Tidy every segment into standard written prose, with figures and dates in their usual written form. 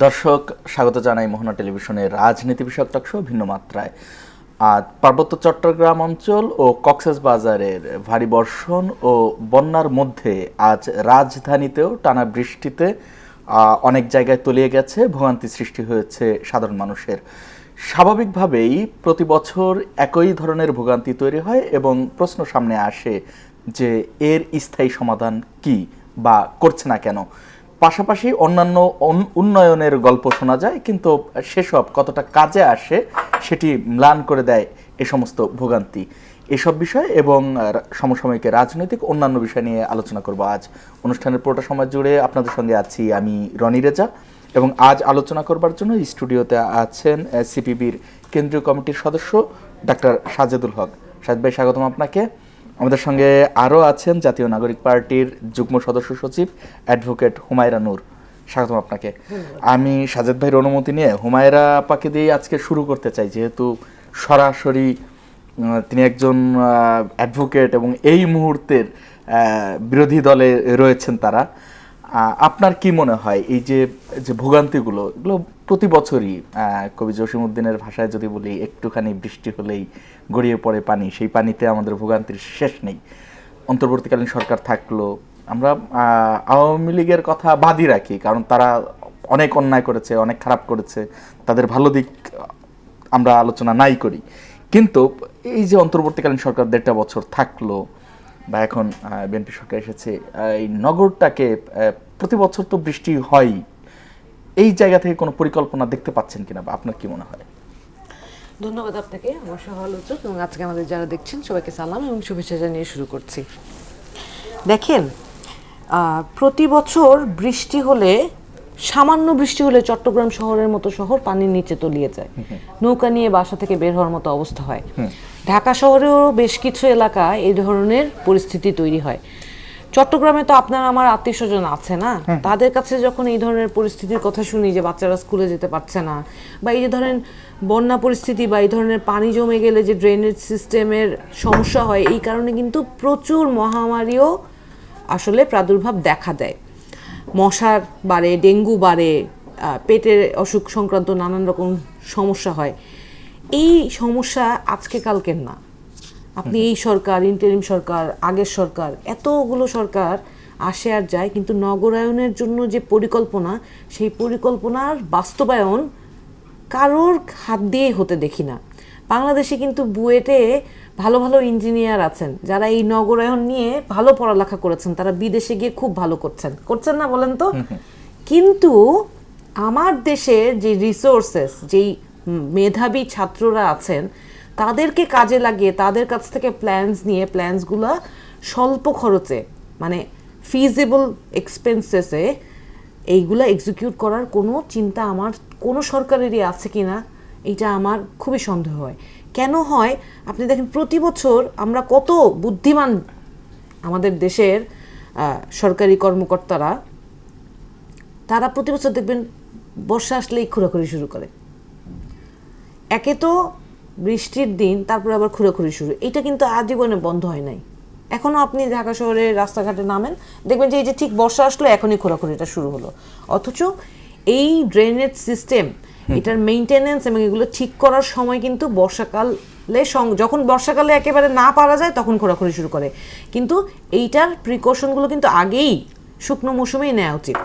দর্শক স্বাগত জানাই মোহনা টেলিভিশনের রাজনীতি বিষয়ক টকশো ভিন্ন মাত্রায়। আজ পার্বত্য চট্টগ্রাম অঞ্চল ও কক্সবাজারের ভারী বর্ষণ ও বন্যার মধ্যে আজ রাজধানীতেও টানা বৃষ্টিতে অনেক জায়গায় তলিয়ে গেছে, ভোগান্তি সৃষ্টি হয়েছে সাধারণ মানুষের। স্বাভাবিকভাবেই প্রতি বছর একই ধরনের ভোগান্তি তৈরি হয় এবং প্রশ্ন সামনে আসে যে এর স্থায়ী সমাধান কি বা করছে না কেন। পাশাপাশি অন্যান্য উন্নয়নের গল্প শোনা যায়, কিন্তু সেসব কতটা কাজে আসে সেটি ম্লান করে দেয় এ সমস্ত ভোগান্তি। এসব বিষয় এবং সমসাময়িক রাজনৈতিক অন্যান্য বিষয় নিয়ে আলোচনা করব আজ। অনুষ্ঠানের পুরোটা সময় জুড়ে আপনাদের সঙ্গে আছি আমি রনি রেজা, এবং আজ আলোচনা করবার জন্য স্টুডিওতে আছেন সিপিবির কেন্দ্রীয় কমিটির সদস্য ডাক্তার সাজেদুল হক। সাজেদ ভাই, স্বাগতম আপনাকে। আমাদের সঙ্গে আরও আছেন জাতীয় নাগরিক পার্টির যুগ্ম সদস্য সচিব অ্যাডভোকেট হুমায়রা নূর। স্বাগতম আপনাকে। আমি সাজেদ ভাইয়ের অনুমতি নিয়ে হুমায়রা আপাকে দিয়ে আজকে শুরু করতে চাই, যেহেতু সরাসরি তিনি একজন অ্যাডভোকেট এবং এই মুহূর্তের বিরোধী দলে রয়েছেন তারা। আপনার কি মনে হয় এই যে যে ভোগান্তিগুলো, এগুলো প্রতি বছরই কবি জসিমউদ্দিনের ভাষায় যদি বলি, একটুখানি বৃষ্টি হলেই গড়িয়ে পড়ে পানি, সেই পানিতে আমাদের ভোগান্তির শেষ নেই। অন্তর্বর্তীকালীন সরকার থাকলো, আমরা আওয়ামী লীগের কথা বাদই রাখি, কারণ তারা অনেক অন্যায় করেছে, অনেক খারাপ করেছে, তাদের ভালো দিক আমরা আলোচনা নাই করি। কিন্তু এই যে অন্তর্বর্তীকালীন সরকার 1.5 বছর থাকলো বা এখন বিএনপি সরকার এসেছে, এই নগরটাকে প্রতি বছর তো বৃষ্টি হয়, এই জায়গা থেকে কোনো পরিকল্পনা দেখতে পাচ্ছেন কিনা বা আপনার কি মনে হয়? ধন্যবাদ আপনাকে, আমার সহ-আলোচক এবং আজকে আমাদের যারা দেখছেন সবাইকে সালাম এবং শুভেচ্ছা জানিয়ে শুরু করছি। দেখেন, প্রতি বছর বৃষ্টি হলে, সামান্য বৃষ্টি হলে চট্টগ্রাম শহরের মতো শহর পানির নিচে তলিয়ে যায়, নৌকা নিয়ে বাসা থেকে বের হওয়ার মতো অবস্থা হয়। ঢাকা শহরেও বেশ কিছু এলাকায় এই ধরনের পরিস্থিতি তৈরি হয়। চট্টগ্রামে তো আপনার আমার আত্মীয় স্বজন আছে না, তাদের কাছে যখন এই ধরনের পরিস্থিতির কথা শুনি যে বাচ্চারা স্কুলে যেতে পারছে না, বা এই যে ধরেন বন্যা পরিস্থিতি বা এই ধরনের পানি জমে গেলে যে ড্রেনেজ সিস্টেমের সমস্যা হয়, এই কারণে কিন্তু প্রচুর মহামারীও আসলে প্রাদুর্ভাব দেখা দেয়। মশার বাড়ে, ডেঙ্গু বাড়ে, পেটের অসুখ সংক্রান্ত নানান রকম সমস্যা হয়। এই সমস্যা আজকে কালকের না। আপনি এই সরকার, ইন্টারিম সরকার, আগের সরকার, এতগুলো সরকার আসে আর যায়, কিন্তু নগরায়নের জন্য যে পরিকল্পনা, সেই পরিকল্পনার বাস্তবায়ন কারোর হাত দিয়ে হতে দেখি না। বাংলাদেশে কিন্তু বুয়েটে ভালো ভালো ইঞ্জিনিয়ার আছেন যারা এই নগরায়ন নিয়ে ভালো পড়ালেখা করেছেন, তারা বিদেশে গিয়ে খুব ভালো করছেন না বলেন তো? কিন্তু আমার দেশের যে রিসোর্সেস, যেই মেধাবী ছাত্ররা আছেন, তাদেরকে কাজে লাগিয়ে তাদের কাছ থেকে প্ল্যানস নিয়ে, প্ল্যানসগুলো স্বল্প খরচে, মানে ফিজিবল এক্সপেন্সেসে এইগুলো এক্সিকিউট করার কোনো চিন্তা আমার কোনো সরকারেরই আছে কি না, এইটা আমার খুবই সন্দেহ হয়। কেন হয়? আপনি দেখেন প্রতি বছর আমরা কত বুদ্ধিমান আমাদের দেশের সরকারি কর্মকর্তারা, তারা প্রতি বছর দেখবেন বর্ষা আসলেই খোঁড়াখুড়ি শুরু করে। একে তো বৃষ্টির দিন, তারপরে আবার খোঁড়াখুড়ি শুরু, এটা কিন্তু আজীবনে বন্ধ হয় নাই। এখনও আপনি ঢাকা শহরের রাস্তাঘাটে নামেন, দেখবেন যে এই যে ঠিক বর্ষা আসলো এখনই খোঁড়াখুড়িটা শুরু হলো। অথচ এই ড্রেনেজ সিস্টেম, এটার মেইনটেনেন্স এবং এগুলো ঠিক করার সময় কিন্তু বর্ষাকালে, যখন বর্ষাকালে একেবারে না পারা যায় তখন খোঁড়াখুড়ি শুরু করে। কিন্তু এইটার প্রিকশনগুলো কিন্তু আগেই শুকনো মৌসুমেই নেওয়া উচিত।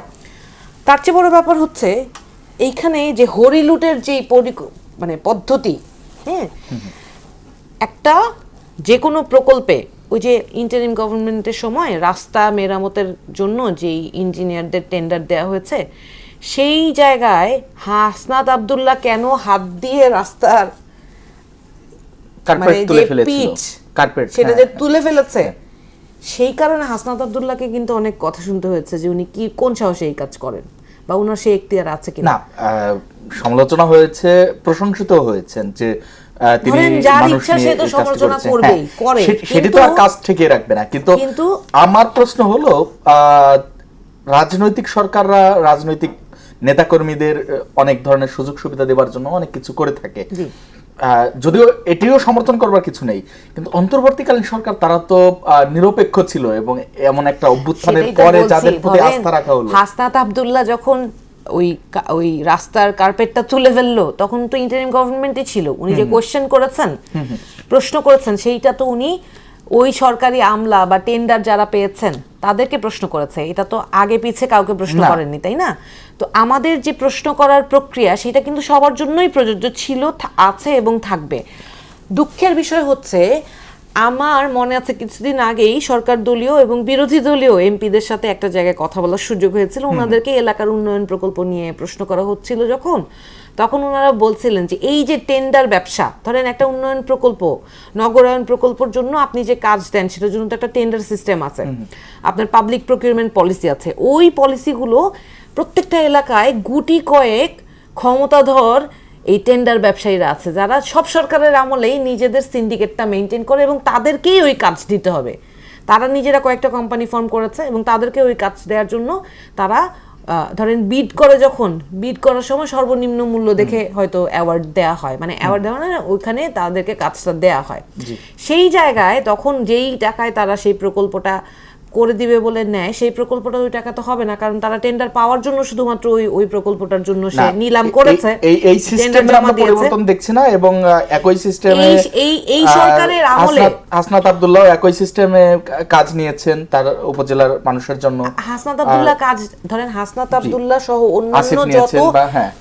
তার চেয়ে বড় ব্যাপার হচ্ছে এইখানে যে হরিলুটের যে মানে পদ্ধতি, হ্যাঁ, একটা যে কোনো প্রকল্পে, ওই যে ইন্টারিম গভর্নমেন্টের সময় রাস্তা মেরামতের জন্য যেই ইঞ্জিনিয়ারদের টেন্ডার দেওয়া হয়েছে, সেই জায়গায় হাসনাত আব্দুল্লাহ কেন হাত দিয়ে রাস্তার মানে যে পিচ সেটা যে তুলে ফেলেছে, সেই কারণে হাসনাত আব্দুল্লাহকে কিন্তু অনেক কথা শুনতে হয়েছে যে উনি কি কোন সাহসে এই কাজ করেন, বা উনার সেই এখতিয়ার আছে কিনা। সমালোচনা হয়েছে, প্রশংসিত হয়েছেন যে তিনি মানুষ নিয়ে সমালোচনা করবেই, করে, সেটা তো আর কাজ থেকে রাখবে না। কিন্তু আমার প্রশ্ন হলো, রাজনৈতিক সরকাররা রাজনৈতিক নেতাকর্মীদের অনেক ধরনের সুযোগ সুবিধা দেওয়ার জন্য অনেক কিছু করে থাকে, যদিও এটিও সমর্থন করবার কিছু নেই, কিন্তু অন্তর্বর্তীকালীন সরকার তারা তো নিরপেক্ষ ছিল এবং এমন একটা অভ্যুত্থানের পরে যাদের প্রতি আস্থা রাখা হলো। হাসনাত আব্দুল্লাহ যখন ওই রাস্তার কার্পেটটা তুলে ফেললো, তখন তো ইন্টারিম গভর্নমেন্টই ছিল। উনি যে কোয়েশ্চেন করেছেন, প্রশ্ন করেছেন, সেইটা তো উনি ওই সরকারি আমলা বা টেন্ডার যারা পেয়েছেন তাদেরকে প্রশ্ন করেছে, এটা তো আগে পিছে কাউকে প্রশ্ন করেননি, তাই না? তো আমাদের যে প্রশ্ন করার প্রক্রিয়া সেটা কিন্তু সবার জন্যই প্রযোজ্য ছিল, আছে এবং থাকবে। দুঃখের বিষয় হচ্ছে, আমার মনে আছে কিছুদিন আগেই সরকার দলীয় এবং বিরোধী দলীয় এমপিদের সাথে একটা জায়গায় কথা বলার সুযোগ হয়েছিল। ওনাদেরকে এলাকার উন্নয়ন প্রকল্প নিয়ে প্রশ্ন করা হচ্ছিল যখন, তখন ওনারা বলছিলেন যে এই যে টেন্ডার ব্যবসা, ধরেন একটা উন্নয়ন প্রকল্প, নগরায়ণ প্রকল্পের জন্য আপনি যে কাজ দেন সেটার জন্য তো একটা টেন্ডার সিস্টেম আছে, আপনার পাবলিক প্রকিউরমেন্ট পলিসি আছে। ওই পলিসিগুলো প্রত্যেকটা এলাকায় গুটি কয়েক ক্ষমতাধর এই টেন্ডার ব্যবসায়ীরা আছে, যারা সব সরকারের আমলেই নিজেদের সিন্ডিকেটটা মেনটেন করে এবং তাদেরকেই ওই কাজ দিতে হবে। তারা নিজেরা কয়েকটা কোম্পানি ফর্ম করেছে এবং তাদেরকে ওই কাজ দেওয়ার জন্য তারা ধরেন বিড করে, যখন বিড করার সময় সর্বনিম্ন মূল্য দেখে হয়তো অ্যাওয়ার্ড দেওয়া হয়, মানে অ্যাওয়ার্ড দেওয়া না, ওইখানে তাদেরকে কাজটা দেওয়া হয়। সেই জায়গায় তখন যেই টাকায় তারা সেই প্রকল্পটা করে দিবে বলে নেয়, সেই প্রকল্পটা ওই টাকা তো হবে না, কারণ তারা টেন্ডার পাওয়ার জন্য শুধুমাত্র ওই প্রকল্পটার জন্য সে নিলাম করেছে, এই সিস্টেমে আমরা পরিবর্তন দেখছি না। এবং একই সিস্টেমে এই সরকারের আমলে হাসনাত আব্দুল্লাহ একই সিস্টেমে কাজ নিয়েছেন তার উপজেলার মানুষের জন্য। হাসনাত আব্দুল্লাহ কাজ, ধরেন হাসনাত আব্দুল্লাহ সহ অন্যান্য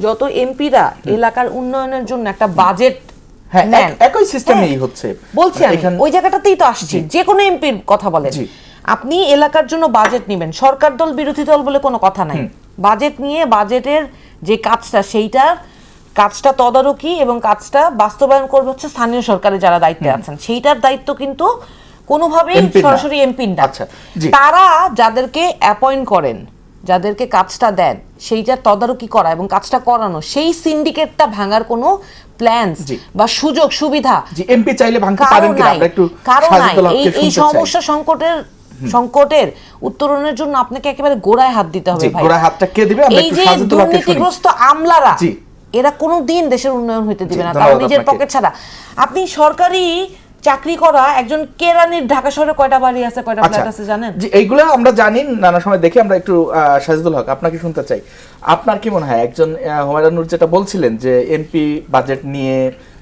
যত এমপিরা এলাকার উন্নয়নের জন্য একটা বাজেট একই সিস্টেমেই হচ্ছে। বলছি আমি ওই জায়গাটাতেই তো আসছি, যে কোনো এমপির কথা বলেন, আপনি এলাকার জন্য বাজেট নেবেন, সরকার দল বিরোধী দল বলে কোনো কথা নাই, বাজেট নিয়ে বাজেটের যে কাজটা, সেইটার কাজটা তদারকি এবং কাজটা বাস্তবায়ন করবে হচ্ছে স্থানীয় সরকারে যারা দায়িত্বে আছেন, সেইটার দায়িত্ব কিন্তু কোনোভাবেই সরাসরি এমপির না। তারা যাদেরকে অ্যাপয়েন্ট করেন, যাদেরকে কাজটা দেন, সেইটার তদারকি করা এবং কাজটা করানো, সেই সিন্ডিকেটটা ভাঙার কোনো প্ল্যান বা সুযোগ সুবিধা এমপি চাইলে ভাঙতে পারেন কিনা আমরা একটু এই সমস্যা সংকটের উত্তরণের জন্য আপনাকে একেবারে গোড়ায় হাত দিতে হবে ভাই। গোড়ায় হাতটা কে দিবে? আমরা এই যে দুর্নীতিগ্রস্ত আমলারা, এরা কোনোদিন দেশের উন্নয়ন হইতে দিবে না তারা নিজের পকেট ছাড়া। আপনি সরকারি চাকরি করা একজন কেরানির ঢাকা শহরে কয়টা বাড়ি আছে, কয়টা ফ্ল্যাট আছে জানেন? এইগুলো আমরা জানি, নানা সময় দেখি। আমরা একটু সাজিদুল হক, আপনাকে শুনতে চাই, আপনার কি মনে হয়, একজন হুমায়রা নূর যেটা বলছিলেন যে এমপি বাজেট নিয়ে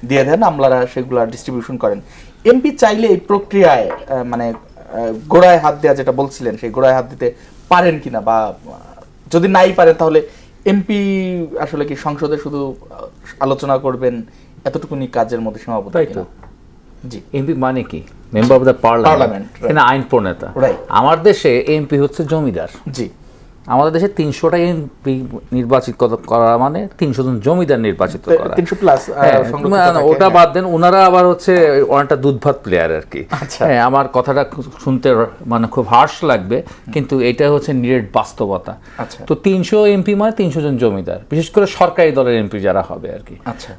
দিয়ে দেন, আমলারা সেগুলো ডিস্ট্রিবিউশন করেন, এমপি চাইলে এই প্রক্রিয়ায় মানে গোড়ায় হাত দেওয়া যেটা বলছিলেন, সেই গোড়ায় হাত দিতে পারেন কিনা, বা যদি নাই পারেন তাহলে এমপি আসলে কি সংসদে শুধু আলোচনা করবেন, এতটুকুনি কাজের মধ্যে সীমাবদ্ধ? তাই তো। জি, এমপি মানে কি? মেম্বার অফ দ্য পার্লামেন্ট, আইন প্রণেতা। আমার দেশে এমপি হচ্ছে জমিদার। জি, আমাদের দেশে 300টা এমপি নির্বাচিত করা মানে 300 জন জমিদার নির্বাচিত করা। 300 প্লাস। ওটা বাদ দেন, ওনারা আবার হচ্ছে অনেকটা দুধ ভাত প্লেয়ার আর কি। হ্যাঁ, আমার কথাটা শুনতে মানে খুব হার্শ লাগবে, কিন্তু এটা হচ্ছে নিরেট বাস্তবতা। তো 300 এমপি মানে 300 জন জমিদার, বিশেষ করে সরকারি দলের এমপি যারা হবে আর কি,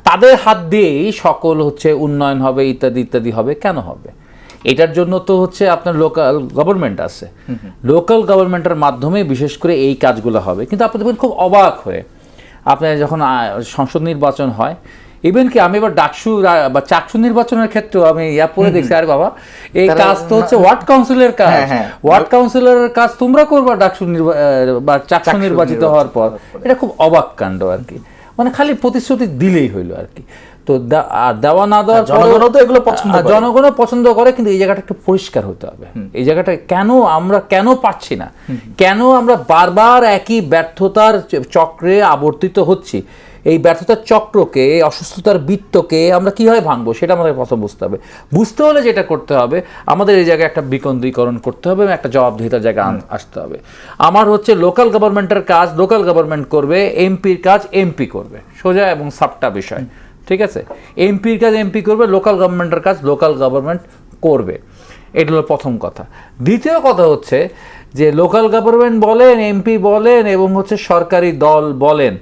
তাদের হাত দিয়েই সকল হচ্ছে উন্নয়ন হবে, ইত্যাদি ইত্যাদি হবে। কেন হবে? এটার জন্য তো হচ্ছে আপনার লোকাল গভর্নমেন্ট আছে, লোকাল গভর্নমেন্টের মাধ্যমে বিশেষ করে এই কাজগুলো হবে। কিন্তু আপনি দেখবেন খুব অবাক হয়ে, আপনার যখন সংসদ নির্বাচন হয়, ইভেন কি আমি এবার ডাকসু বা চাকসু নির্বাচনের ক্ষেত্রেও আমি পড়ে দেখছি, আরে বাবা এই কাজ তো হচ্ছে ওয়ার্ড কাউন্সিলের কাজ, ওয়ার্ড কাউন্সিলরের কাজ তোমরা করবা ডাকসু বা চাকসু নির্বাচিত হওয়ার পর। এটা খুব অবাক কাণ্ড আর কি, মানে খালি প্রতিশ্রুতি দিলেই হইলো আর কি। তো দেওয়া না দেওয়ার জনগণও পছন্দ করে, কিন্তু এই জায়গাটা একটু পরিষ্কার হতে হবে। এই জায়গাটা কেন পারছি না, কেন আমরা বারবার একই ব্যর্থতার চক্রে আবর্তিত হচ্ছি? এই ব্যর্থতার চক্রকে, এই অসুস্থতার বৃত্তকে আমরা কিভাবে ভাঙবো সেটা আমাদের প্রথম বুঝতে হবে। বুঝতে হলে যেটা করতে হবে, আমাদের এই জায়গায় একটা বিকেন্দ্রীকরণ করতে হবে এবং একটা জবাবদিহিতার জায়গায় আসতে হবে। আমার হচ্ছে লোকাল গভর্নমেন্টের কাজ লোকাল গভর্নমেন্ট করবে, এমপির কাজ এমপি করবে, সোজা এবং সাপটা বিষয়। ঠিক আছে, এমপির কাজ এমপি করবে, লোকাল গভর্নমেন্টের কাজ লোকাল গভর্নমেন্ট করবে। এটা হলো প্রথম কথা। দ্বিতীয় কথা হচ্ছে যে লোকাল গভর্নমেন্ট বলেন, এমপি বলেন এবং হচ্ছে সরকারি দল বলেন,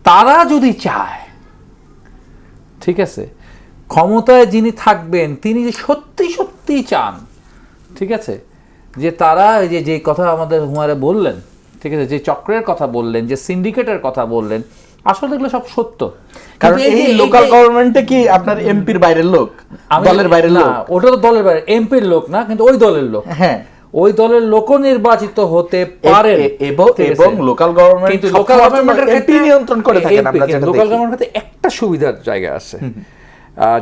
তারা যদি চায়, ঠিক আছে, ক্ষমতায় যিনি থাকবেন তিনি যে সত্যি সত্যি চান, ঠিক আছে, যে তারা যে কথা আমাদের হুমায়রা বললেন, ঠিক আছে, যে চক্রের কথা বললেন, যে সিন্ডিকেটের কথা বললেন, আসলে এগুলো সব সত্য। কারণ এই লোকাল গভর্নমেন্টে কি আপনার এমপির বাইরের লোক, দলের বাইরের লোক? ওটা তো দলের বাইরে, এমপির লোক না, কিন্তু ওই দলের লোক। হ্যাঁ, ওই দলের লোক নির্বাচিত হতে পারেন এবং লোকাল গভর্নমেন্ট কিন্তু লোকাল গভর্নমেন্টের এমপি নিয়ন্ত্রণ করে থাকেন আমরা যেটা লোকাল দেখি। গভর্নমেন্টে একটা সুবিধার জায়গা আছে,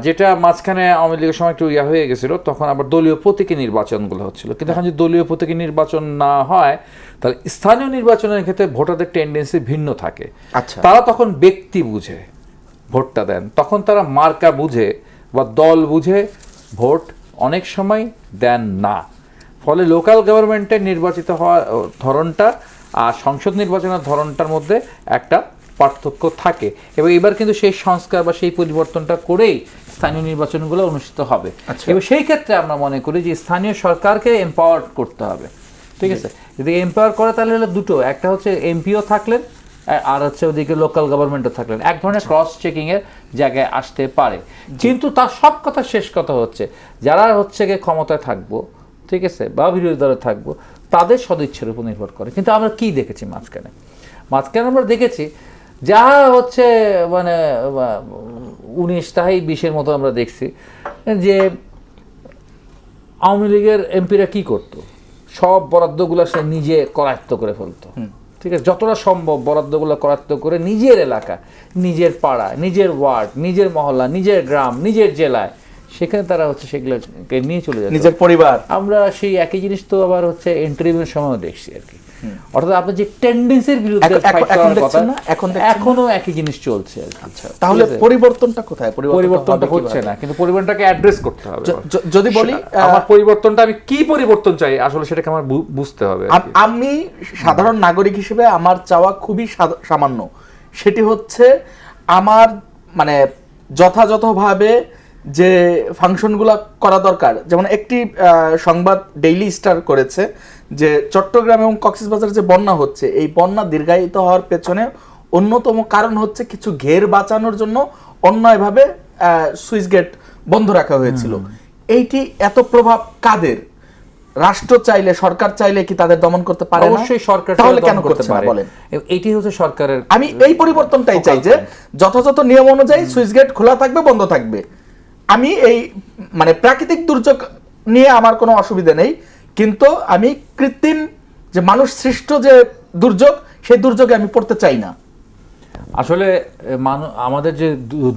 যেটা মাঝখানে আওয়ামী লীগের সময় একটু হয়ে গেছিল, তখন আবার দলীয় প্রতীকী নির্বাচনগুলো হচ্ছিল। কিন্তু এখন যদি দলীয় প্রতীকী নির্বাচন না হয়, তাহলে স্থানীয় নির্বাচনের ক্ষেত্রে ভোটারদের টেন্ডেন্সি ভিন্ন থাকে। আচ্ছা। তারা তখন ব্যক্তি বুঝে ভোটটা দেন, তখন তারা মার্কা বুঝে বা দল বুঝে ভোট অনেক সময় দেন না। ফলে লোকাল গভর্নমেন্টের নির্বাচিত হওয়ার ধরনটা আর সংসদ নির্বাচনের ধরনটার মধ্যে একটা পার্থক্য থাকে, এবং এবার কিন্তু সেই সংস্কার বা সেই পরিবর্তনটা করেই স্থানীয় নির্বাচনগুলো অনুষ্ঠিত হবে। এবং সেই ক্ষেত্রে আমরা মনে করি যে স্থানীয় সরকারকে এম্পাওয়ার করতে হবে, ঠিক আছে? যদি এম্পাওয়ার করে তাহলে হলো দুটো, একটা হচ্ছে এমপিও থাকলেন আর হচ্ছে ওদিকে লোকাল গভর্নমেন্টও থাকলেন, এক ধরনের ক্রস চেকিং এর জায়গায় আসতে পারে। কিন্তু তার সব কথা শেষ কথা হচ্ছে যারা হচ্ছে গিয়ে ক্ষমতায় থাকবো, ঠিক আছে, বা বিরোধী দলে থাকবো, তাদের সদিচ্ছার উপর নির্ভর করে। কিন্তু আমরা কি দেখেছি মাঝখানে আমরা দেখেছি যা হচ্ছে মানে 19 তাহাই 20-এর মতো আমরা দেখছি যে আওয়ামী লীগের এমপিরা কি করতো, সব বরাদ্দগুলো সে নিজে করায়ত্ত করে ফেলতো, ঠিক আছে? যতটা সম্ভব বরাদ্দগুলো করায়ত্ত করে নিজের এলাকা, নিজের পাড়া, নিজের ওয়ার্ড, নিজের মহল্লা, নিজের গ্রাম, নিজের জেলায়, সেখানে তারা হচ্ছে সেগুলোকে নিয়ে চলে যায় নিজের পরিবার। আমরা সেই একই জিনিস তো আবার হচ্ছে ইন্টারভিউর সময়ও দেখছি আর কি। অর্থাৎ আপনার যে টেন্ডেন্সির বিরুদ্ধে এখনো একই জিনিস চলছে আর কি। আচ্ছা, তাহলে পরিবর্তনটা কোথায়? পরিবর্তনটা হচ্ছে না, কিন্তু পরিবর্তনটাকে অ্যাড্রেস করতে হবে। যদি বলি আমার পরিবর্তনটা, আমি কি পরিবর্তন চাই আসলে সেটাকে আমার বুঝতে হবে। আমি সাধারণ নাগরিক হিসেবে আমার চাওয়া খুবই সামান্য, সেটি হচ্ছে আমার মানে যথাযথভাবে যে ফাংশনগুলো করা দরকার। যেমন একটি সংবাদ ডেইলি স্টার করেছে যে চট্টগ্রাম এবং কক্সবাজারে যে বন্যা হচ্ছে, এই বন্যা দীর্ঘায়িত হওয়ার পেছনে অন্যতম কারণ হচ্ছে কিছু ঘের বাঁচানোর জন্য অন্যায়ভাবে সুইচ গেট বন্ধ রাখা হয়েছিল। এইটি এত প্রভাব কাদের? রাষ্ট্র চাইলে, সরকার চাইলে কি তাদের দমন করতে পারে না? অবশ্যই সরকার, তাহলে কেন করতে পারে বলেন? এটি হচ্ছে সরকারের। আমি এই পরিবর্তনটাই চাই যে যথাযথ নিয়ম অনুযায়ী সুইচ গেট খোলা থাকবে, বন্ধ থাকবে। আমি এই মানে প্রাকৃতিক দুর্যোগ নিয়ে আমার কোনো অসুবিধা নেই, কিন্তু আমি কৃত্রিম যে মানুষ সৃষ্ট যে দুর্যোগ, সেই দুর্যোগে আমি পড়তে চাই না। আসলে আমাদের যে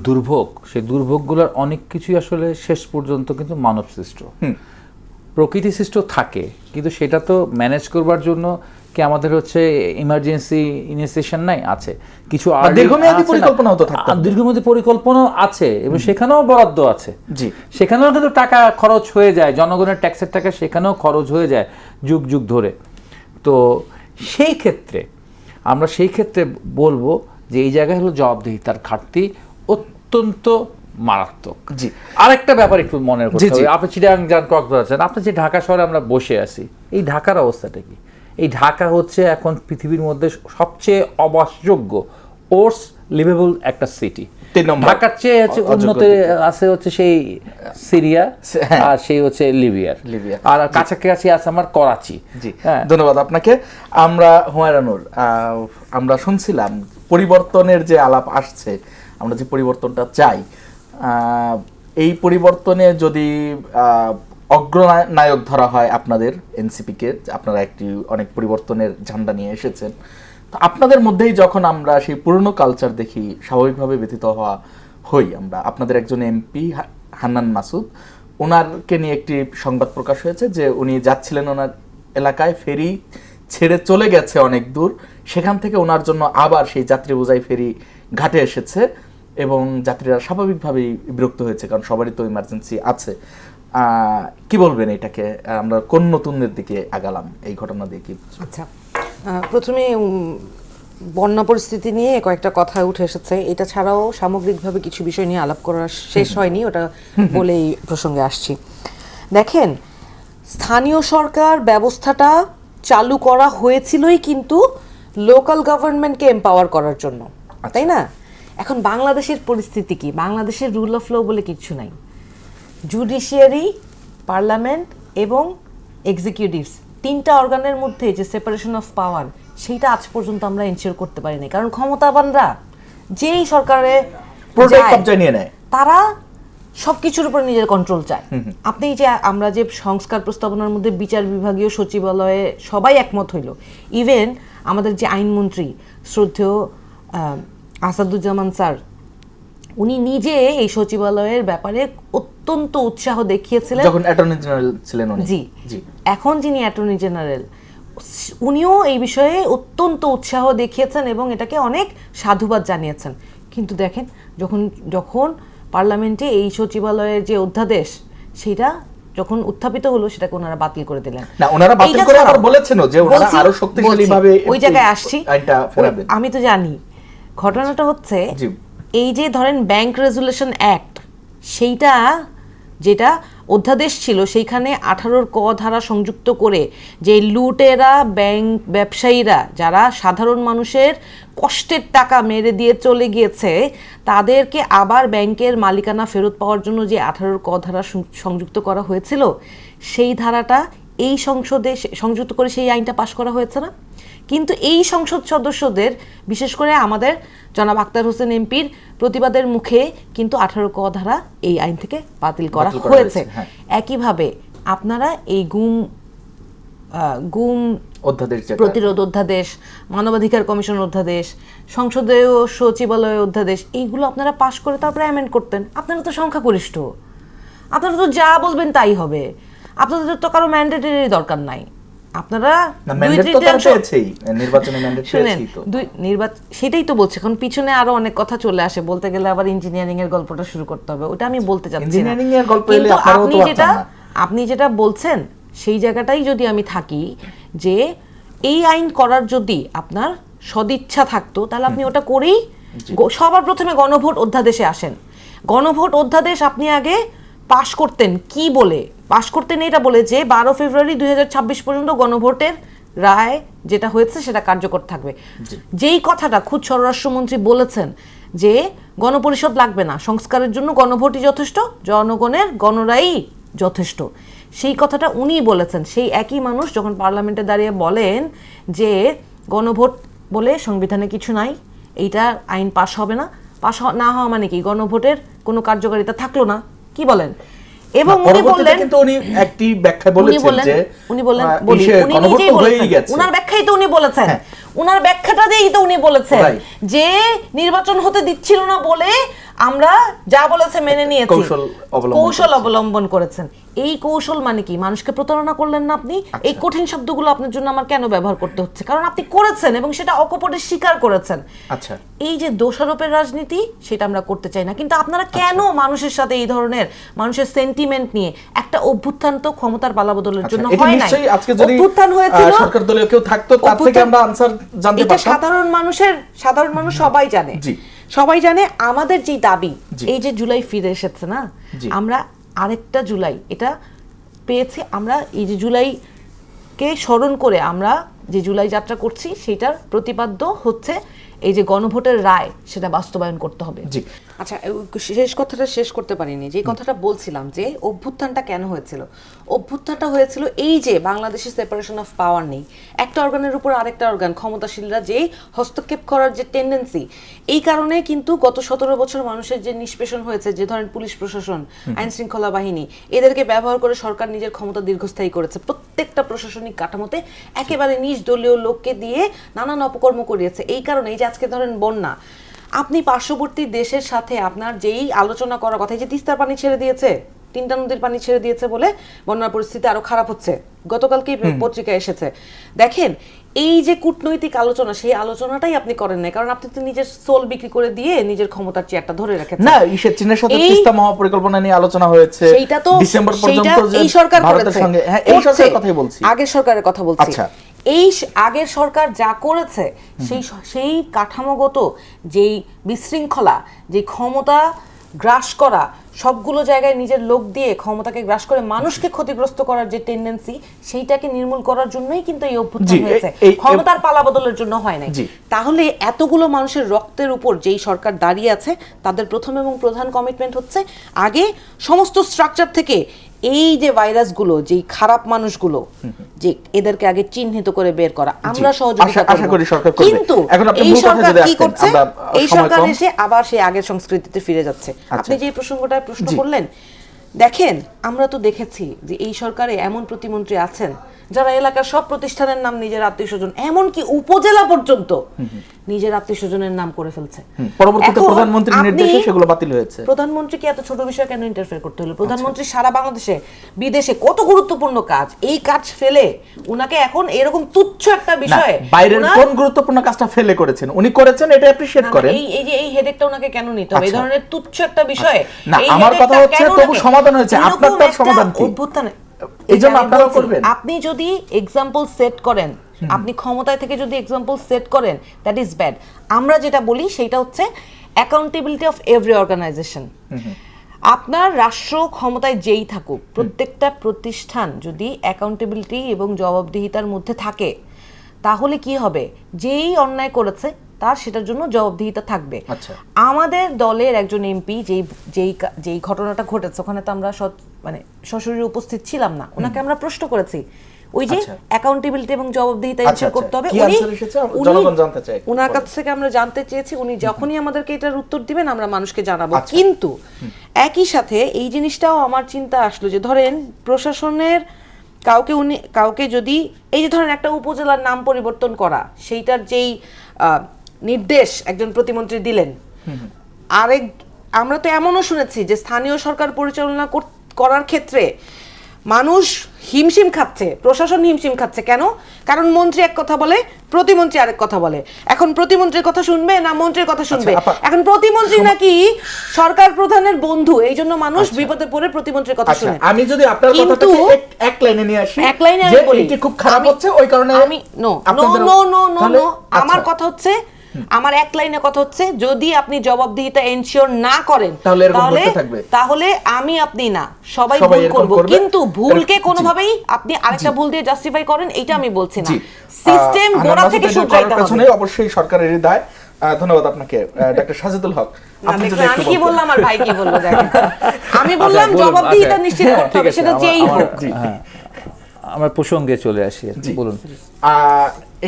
দুর্ভোগ, সেই দুর্ভোগগুলোর অনেক কিছুই আসলে শেষ পর্যন্ত কিন্তু মানব সৃষ্ট, প্রকৃতি সৃষ্ট থাকে। কিন্তু সেটা তো ম্যানেজ করবার জন্য কি আমাদের হচ্ছে ইমার্জেন্সি ইনিশিয়েশন নাই? আছে কিছু দীর্ঘমেয়াদী পরিকল্পনাও তো থাকতে হবে। দীর্ঘমেয়াদী পরিকল্পনাও আছে এবং সেখানেও বরাদ্দ আছে। জি, সেখানেও কিন্তু টাকা খরচ হয়ে যায়, জনগণের ট্যাক্সের টাকা সেখানেও খরচ হয়ে যায় যুগ যুগ ধরে। তো সেই ক্ষেত্রে আমরা বলবো যে এই জায়গায় হলো জবাবদিহিতার ঘাটতি অত্যন্ত মারাত্মক। জি, আরেকটা ব্যাপার একটু মনে করতে হবে, আপনি চিটাগাং যান, কক্সবাজার যান, আপনি যে ঢাকা শহরে আমরা বসে আছি, এই ঢাকার অবস্থাটা কি? এই ঢাকা হচ্ছে এখন পৃথিবীর মধ্যে সবচেয়ে অবাসযোগ্য ওর্স লিভেবল একটা সিটি। ঢাকার চেয়ে হচ্ছে উন্নত আছে হচ্ছে সেই সিরিয়া, আর সেই হচ্ছে লিবিয়া, আর কাছাকাছি আছে আমার করাচি। জি, ধন্যবাদ আপনাকে। আমরা হুমায়রানুর, আমরা শুনছিলাম পরিবর্তনের যে আলাপ আসছে, আমরা যে পরিবর্তনটা চাই, এই পরিবর্তনে যদি অগ্রনায়ক ধরা হয় আপনাদের এনসিপিকে, আপনারা একটি অনেক পরিবর্তনের ঝান্ডা নিয়ে এসেছেন, তো আপনাদের মধ্যেই যখন আমরা সেই পুরনো কালচার দেখি, স্বাভাবিকভাবে ব্যথিত হই আমরা। আপনাদের একজন এমপি হান্নান মাসুদ, ওনারকে নিয়ে একটি সংবাদ প্রকাশ হয়েছে যে উনি যাচ্ছিলেন ওনার এলাকায়, ফেরি ছেড়ে চলে গেছে অনেক দূর, সেখান থেকে ওনার জন্য আবার সেই যাত্রী বোঝাই ফেরি ঘাটে এসেছে এবং যাত্রীরা স্বাভাবিকভাবেই বিরক্ত হয়েছে, কারণ সবারই তো ইমার্জেন্সি আছে। কি বলবেন এটাকে? আমরা কোন নতুনের দিকে আগালাম এই ঘটনা দিয়ে? কি আচ্ছা, প্রথমে বন্যা পরিস্থিতি নিয়ে কয়েকটা কথা উঠে এসেছে, এটা ছাড়াও সামগ্রিকভাবে কিছু বিষয় নিয়ে আলাপ করা শেষ হয়নি, ওটা বলেই প্রসঙ্গে আসছি। দেখেন, স্থানীয় সরকার ব্যবস্থাটা চালু করা হয়েছিলই কিন্তু লোকাল গভর্নমেন্টকে এম্পাওয়ার করার জন্য, তাই না? এখন বাংলাদেশের পরিস্থিতি কি? বাংলাদেশের রুল অফ ল বলে কিছু নাই। জুডিশিয়ারি, পার্লামেন্ট এবং এক্সিকিউটিভস, তিনটা অর্গানের মধ্যে যে সেপারেশন অফ পাওয়ার, সেইটা আজ পর্যন্ত আমরা এনশিওর করতে পারিনি। কারণ ক্ষমতাবানরা যেই সরকারে কবজায় নিয়ে নেয়, তারা সবকিছুর উপর নিজের কন্ট্রোল চায়। আপনি যে আমরা যে সংস্কার প্রস্তাবনার মধ্যে বিচার বিভাগীয় সচিবালয়ে সবাই একমত হইল, ইভেন আমাদের যে আইনমন্ত্রী শ্রদ্ধেয় আসাদুজ্জামান স্যার, উনি নিজে এই সচিবালয়ের ব্যাপারে অত্যন্ত উৎসাহ দেখিয়েছিলেন যখন অ্যাটর্নি জেনারেল ছিলেন উনি। জি, এখন যিনি অ্যাটর্নি জেনারেল, উনিও এই বিষয়ে অত্যন্ত উৎসাহ দেখিয়েছেন এবং এটাকে অনেক সাধুবাদ জানিয়েছেন। কিন্তু দেখেন, যখন পার্লামেন্টে এই সচিবালয়ের যে অধ্যাদেশ সেটা যখন উত্থাপিত হলো, সেটাকে ওনারা বাতিল করে দিলেন। না, ওনারা বাতিল করে আবার বলেছেন যে ওনারা আরো শক্তিশালীভাবে ওই জায়গায় আসছি। আইনটা ফেরাবেন। আমি তো জানি ঘটনাটা হচ্ছে এই যে ধরেন ব্যাংক রেজুলেশন অ্যাক্ট, সেইটা যেটা অধ্যাদেশ ছিল, সেইখানে 18 ক ধারা সংযুক্ত করে যে লুটেরা ব্যাংক ব্যবসায়ীরা যারা সাধারণ মানুষের কষ্টের টাকা মেরে দিয়ে চলে গিয়েছে, তাদেরকে আবার ব্যাংকের মালিকানা ফেরত পাওয়ার জন্য যে 18 ক ধারা সংযুক্ত করা হয়েছিল, সেই ধারাটা এই সংসদে সংযুক্ত করে সেই আইনটা পাশ করা হয়েছে না। কিন্তু এই সংসদ সদস্যদের, বিশেষ করে আমাদের জনাব আক্তার হোসেন এমপির প্রতিবাদের মুখে কিন্তু 18 ক ধারা এই আইন থেকে বাতিল করা হয়েছে। একইভাবে আপনারা এই গুম প্রতিরোধ অধ্যাদেশ, মানবাধিকার কমিশন অধ্যাদেশ, সংসদীয় সচিবালয় অধ্যাদেশ, এইগুলো আপনারা পাশ করে তারপরে অ্যামেন্ড করতেন। আপনারা তো সংখ্যাগরিষ্ঠ, আপনারা তো যা বলবেন তাই হবে, আপনাদের তো কারো ম্যান্ডেটেরই দরকার নাই। আপনারা সেটাই তো বলছে, এখন পিছনে আরো অনেক কথা চলে আসে, বলতে গেলে আবার ইঞ্জিনিয়ারিং এর গল্পটা শুরু করতে হবে, ওটা আমি বলতে চাচ্ছি না। কিন্তু আপনি যেটা বলছেন সেই জায়গাটাই যদি আমি থাকি, যে এই আইন করার যদি আপনার সদিচ্ছা থাকতো, তাহলে আপনি ওটা করেই সবার প্রথমে গণভোট অধ্যাদেশে আসেন। গণভোট অধ্যাদেশ আপনি আগে পাশ করতেন, কি বলে পাশ করতেন? এটা বলে যে 12 ফেব্রুয়ারি 2026 পর্যন্ত গণভোটের রায় যেটা হয়েছে সেটা কার্যকর থাকবে। যেই কথাটা খুদ স্বরাষ্ট্রমন্ত্রী বলেছেন যে গণপরিষদ লাগবে না, সংস্কারের জন্য গণভোটই যথেষ্ট, জনগণের গণরাই যথেষ্ট, সেই কথাটা উনি বলেছেন। সেই একই মানুষ যখন পার্লামেন্টে দাঁড়িয়ে বলেন যে গণভোট বলে সংবিধানে কিছু নাই, এইটা আইন পাশ হবে না, পাশ না হওয়া মানে কি গণভোটের কোনো কার্যকারিতা থাকলো না, কি বলেন? এবং উনি বললেন, কিন্তু উনি একটি ব্যাখ্যা বলেছেন যে উনি বলেন, উনার ব্যাখ্যাই তো উনি বলেছেন, উনার ব্যাখ্যাটা দিয়েই তো উনি বলেছেন যে নির্বাচন হতে দিচ্ছিল না বলে আমরা যা বলেছে মেনে নিয়েছি, কৌশল অবলম্বন করেছেন। এই কৌশল মানে কি? মানুষকে প্রতারণা করলেন না আপনি। এই কঠিন শব্দগুলো আপনার জন্য আমার কেন ব্যবহার করতে হচ্ছে? কারণ আপনি করেছেন এবং সেটা অকপটে স্বীকার করেছেন। আচ্ছা, এই যে দোষারোপের রাজনীতি, সেটা আমরা করতে চাই না। কিন্তু আপনারা কেন মানুষের সাথে এই ধরনের মানুষের সেন্টিমেন্ট নিয়ে একটা অভ্যুত্থান তো ক্ষমতার পালাবদলের জন্য হয় নাই। অভ্যুত্থান হয়েছিল, সরকার দলীয় কেউ থাকতো, তার থেকে আমরা আনসার জানতে পারতাম। এটা সাধারণ মানুষ সবাই জানে, সবাই জানে আমাদের যে দাবি, এই যে জুলাই ফিরে এসেছে না, আমরা আরেকটা জুলাই এটা পেয়েছি। আমরা এই যে জুলাইকে স্মরণ করে আমরা যে জুলাই যাত্রা করছি, সেটার প্রতিপাদ্য হচ্ছে এই যে গণভোটের রায়, সেটা বাস্তবায়ন করতে হবে। আচ্ছা, কথাটা শেষ করতে পারিনি। যে কথাটা বলছিলাম যে অভ্যুত্থানটা কেন হয়েছিল, অভ্যুত্থানটা হয়েছিল এই যে বাংলাদেশে সেপারেশন অফ পাওয়ার নেই, একটা অর্গানের উপর আরেকটা অর্গান, ক্ষমতাশীলরা যেই হস্তক্ষেপ করার যে টেন্ডেন্সি, এই কারণে কিন্তু গত 17 বছর মানুষের যে নিষ্পেষণ হয়েছে, যে ধরেন পুলিশ প্রশাসন, আইন শৃঙ্খলা বাহিনী, এদেরকে ব্যবহার করে সরকার নিজের ক্ষমতা দীর্ঘস্থায়ী করেছে। প্রত্যেকটা প্রশাসনিক কাঠামোতে একেবারে নিজ দলীয় লোককে দিয়ে নানান অপকর্ম করিয়েছে। এই কারণে এই যে আজকে ধরেন বন্যা, আপনি পার্শ্ববর্তী দেশের সাথে আপনার যেই আলোচনা করার কথা, যে তিস্তার পানি ছেড়ে দিয়েছে, 3টা নদীর পানি ছেড়ে দিয়েছে বলে বন্যার পরিস্থিতি আরো খারাপ হচ্ছে, গতকালকেই পত্রিকায় এসেছে। দেখেন, এই যে কূটনৈতিক আলোচনা, সেই আলোচনাটাই আপনি করেন না, কারণ আপনি তো নিজের সোল বিক্রি করে দিয়ে নিজের ক্ষমতার চেয়ারটা ধরে রেখেছেন। না, চীনের সাথে তিস্তা মহাপরিকল্পনা নিয়ে আলোচনা হয়েছে, সেইটা তো ডিসেম্বর পর্যন্ত এই সরকার ভারতের সঙ্গে, হ্যাঁ, এই সরকারের কথাই বলছি, আগের সরকারের কথা বলছি। আচ্ছা, এই আগের সরকার যা করেছে, সেই কাঠামোগত যেই বিশৃঙ্খলা, যে ক্ষমতা গ্রাস করা, সবগুলো জায়গায় নিজের লোক দিয়ে ক্ষমতাকে গ্রাস করে মানুষকে ক্ষতিগ্রস্ত করার যে টেন্ডেন্সি, সেইটাকে নির্মূল করার জন্যই কিন্তু এই অভ্যুত্থান হয়েছে, ক্ষমতার পালাবদলের জন্য হয় নাই। তাহলে এতগুলো মানুষের রক্তের উপর যেই সরকার দাঁড়িয়ে আছে, তাদের প্রথম এবং প্রধান কমিটমেন্ট হচ্ছে আগে সমস্ত স্ট্রাকচার থেকে এই যে ভাইরাসগুলো, যে খারাপ মানুষগুলো, যে এদেরকে আগে চিহ্নিত করে বের করা, আমরা সহযোগিতা আশা করি সরকার করবে। কিন্তু এখন আপনি এই মূল কথায় সরকার যদি কি আসতেন, করছে, আমরা এই সময় সরকার কম। এসে আবার সেই আগের সংস্কৃতিতে ফিরে যাচ্ছে। আপনি যে প্রসঙ্গটা প্রশ্ন করলেন, দেখেন আমরা তো দেখেছি যে এই সরকারে এমন প্রতিমন্ত্রী আছেন যারা এলাকার সব প্রতিষ্ঠানের নাম নিজের আত্মীয় স্বজন, এমনকি উপজেলা পর্যন্ত নিজের আত্মীয় স্বজনের নাম করে ফেলছে। পরবর্তীতে এখন প্রধানমন্ত্রীর আপনি- নির্দেশে সেগুলো বাতিল হয়েছে। প্রধানমন্ত্রীকে এত ছোট বিষয় কেন ইন্টারফেয়ার করতে হলো? প্রধানমন্ত্রী সারা বাংলাদেশে বিদেশে কত গুরুত্বপূর্ণ কাজ, এই কাজ ফেলে উনাকে এখন এরকম তুচ্ছ একটা না, বিষয়ে বাইরের উনার- কোন গুরুত্বপূর্ণ কাজটা ফেলে করেছেন, উনি করেছেন, এটা অ্যাপ্রিশিয়েট না, না, করেন। এই যে এই হেডেকটা ওনাকে কেন নিতে হবে? এই আচ্ছা। ধরনের তুচ্ছ একটা বিষয়ে না, এই আমার কথা headache-টা হচ্ছে কেন তবু ওনাকে? সমাধান হয়েছে, এরকম আপনারটার একটা সমাধান কি? অভ্যুত্থানে এই জন্য আমি আপনারাও বলছি, করবেন? আপনি যদি এক্সাম্পল সেট করেন, আপনি ক্ষমতায় থেকে যদি এক্সাম্পল সেট করেন, দ্যাট ইজ ব্যাড। আমরা যেটা বলি সেটা হচ্ছে অ্যাকাউন্টেবিলিটি অফ এভরি অর্গানাইজেশন। আপনার রাষ্ট্র ক্ষমতায় যেই থাকুক, প্রত্যেকটা প্রতিষ্ঠান যদি অ্যাকাউন্টেবিলিটি এবং জবাবদিহিতার মধ্যে থাকে, তাহলে কি হবে? যেই অন্যায় করেছে তার সেটার জন্য জবাবদিহিতা থাকবে। আচ্ছা। আমাদের দলের একজন এমপি যেই ঘটনাটা ঘটেছে, ওখানে তো আমরা মানে সশরীরে উপস্থিত ছিলাম না, ওনাকে আমরা প্রশ্ন করেছি ওই যে আচ্ছা। অ্যাকাউন্টেবিলিটি এবং জবাবদিহিতা আচ্ছা, এনশিওর করতে হবে। কি answer এসেছে? জনগণ জানতে চায়। ওনার কাছ থেকে আমরা জানতে চেয়েছি, উনি যখনই আমাদেরকে এটার উত্তর দিবেন আমরা মানুষকে জানাবো। আচ্ছা। কিন্তু একই সাথে এই জিনিসটাও আমার চিন্তা আসলো যে ধরেন প্রশাসনের কাউকে যদি এই যে ধরেন একটা উপজেলার নাম পরিবর্তন করা, সেইটার যেই নির্দেশ একজন প্রতিমন্ত্রী দিলেন, আমরা তো এমনও শুনেছি যে স্থানীয় সরকার পরিচালনা করার ক্ষেত্রে মানুষ হিমশিম খাচ্ছে, প্রশাসন হিমশিম খাচ্ছে। কেন? কারণ মন্ত্রী এক কথা বলে, প্রতিমন্ত্রী আরেক কথা বলে। এখন প্রতিমন্ত্রীর কথা শুনবে না মন্ত্রীর কথা শুনবে? এখন প্রতিমন্ত্রী নাকি সরকার প্রধানের বন্ধু, এই জন্য মানুষ বিপদে পড়ে প্রতিমন্ত্রীর কথা শুনে। আমি যদি আপনার কিন্তু কথাটাকে এক লাইনে নিয়ে আসি, এক লাইনে যে আমি বলি, এটি খুব খারাপ হচ্ছে, ওই কারণে আমি নো আমার কথা হচ্ছে, আমার এক লাইনে কথা হচ্ছে, যদি আপনি জবাবদিহিতা এনশিওর না করেন তাহলে আমি আপনি না সবাই ভুল করব। কিন্তু ভুলকে কোনোভাবেই আপনি আরেকটা ভুল দিয়ে জাস্টিফাই করেন, এটা আমি বলছি না। সিস্টেম গোড়া থেকে শুধরাইতে হবে। অবশ্যই সরকারের দায়। ধন্যবাদ আপনাকে ডক্টর সাজিদুল হক। আপনি যদি আমি কি বললাম আর ভাই কি বললো দেখেন। আমি বললাম জবাবদিহিতা নিশ্চিত করতে হবে, সেটা যেই হোক। আমার প্রসঙ্গে চলে আসি, বলুন।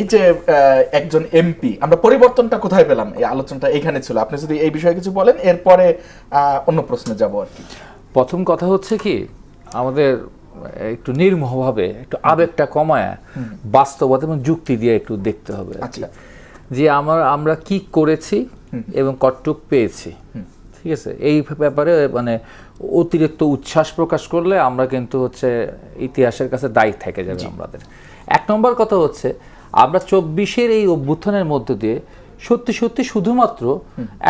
এই যে একজন এমপি, আমরা পরিবর্তনটা কোথায় পেলাম, এই আলোচনাটা এখানে ছিল। আপনি যদি এই বিষয়ে কিছু বলেন, এরপরে অন্য প্রশ্নে যাব আর কি। প্রথম কথা হচ্ছে কি, আমাদের একটু নির্মোহভাবে একটু আবেগটা কমায় বাস্তবতা এবং যুক্তি দিয়ে একটু দেখতে হবে। আচ্ছা, যে আমরা কি করেছি এবং কতটুক পেয়েছি, ঠিক আছে? এই ব্যাপারে মানে অতিরিক্ত উচ্ছ্বাস প্রকাশ করলে আমরা কিন্তু হচ্ছে ইতিহাসের কাছে দায়ী থেকে যাবে আমাদের। এক নম্বর কথা হচ্ছে, আমরা 24-এর এই অভ্যুত্থানের মধ্য দিয়ে সত্যি সত্যি শুধুমাত্র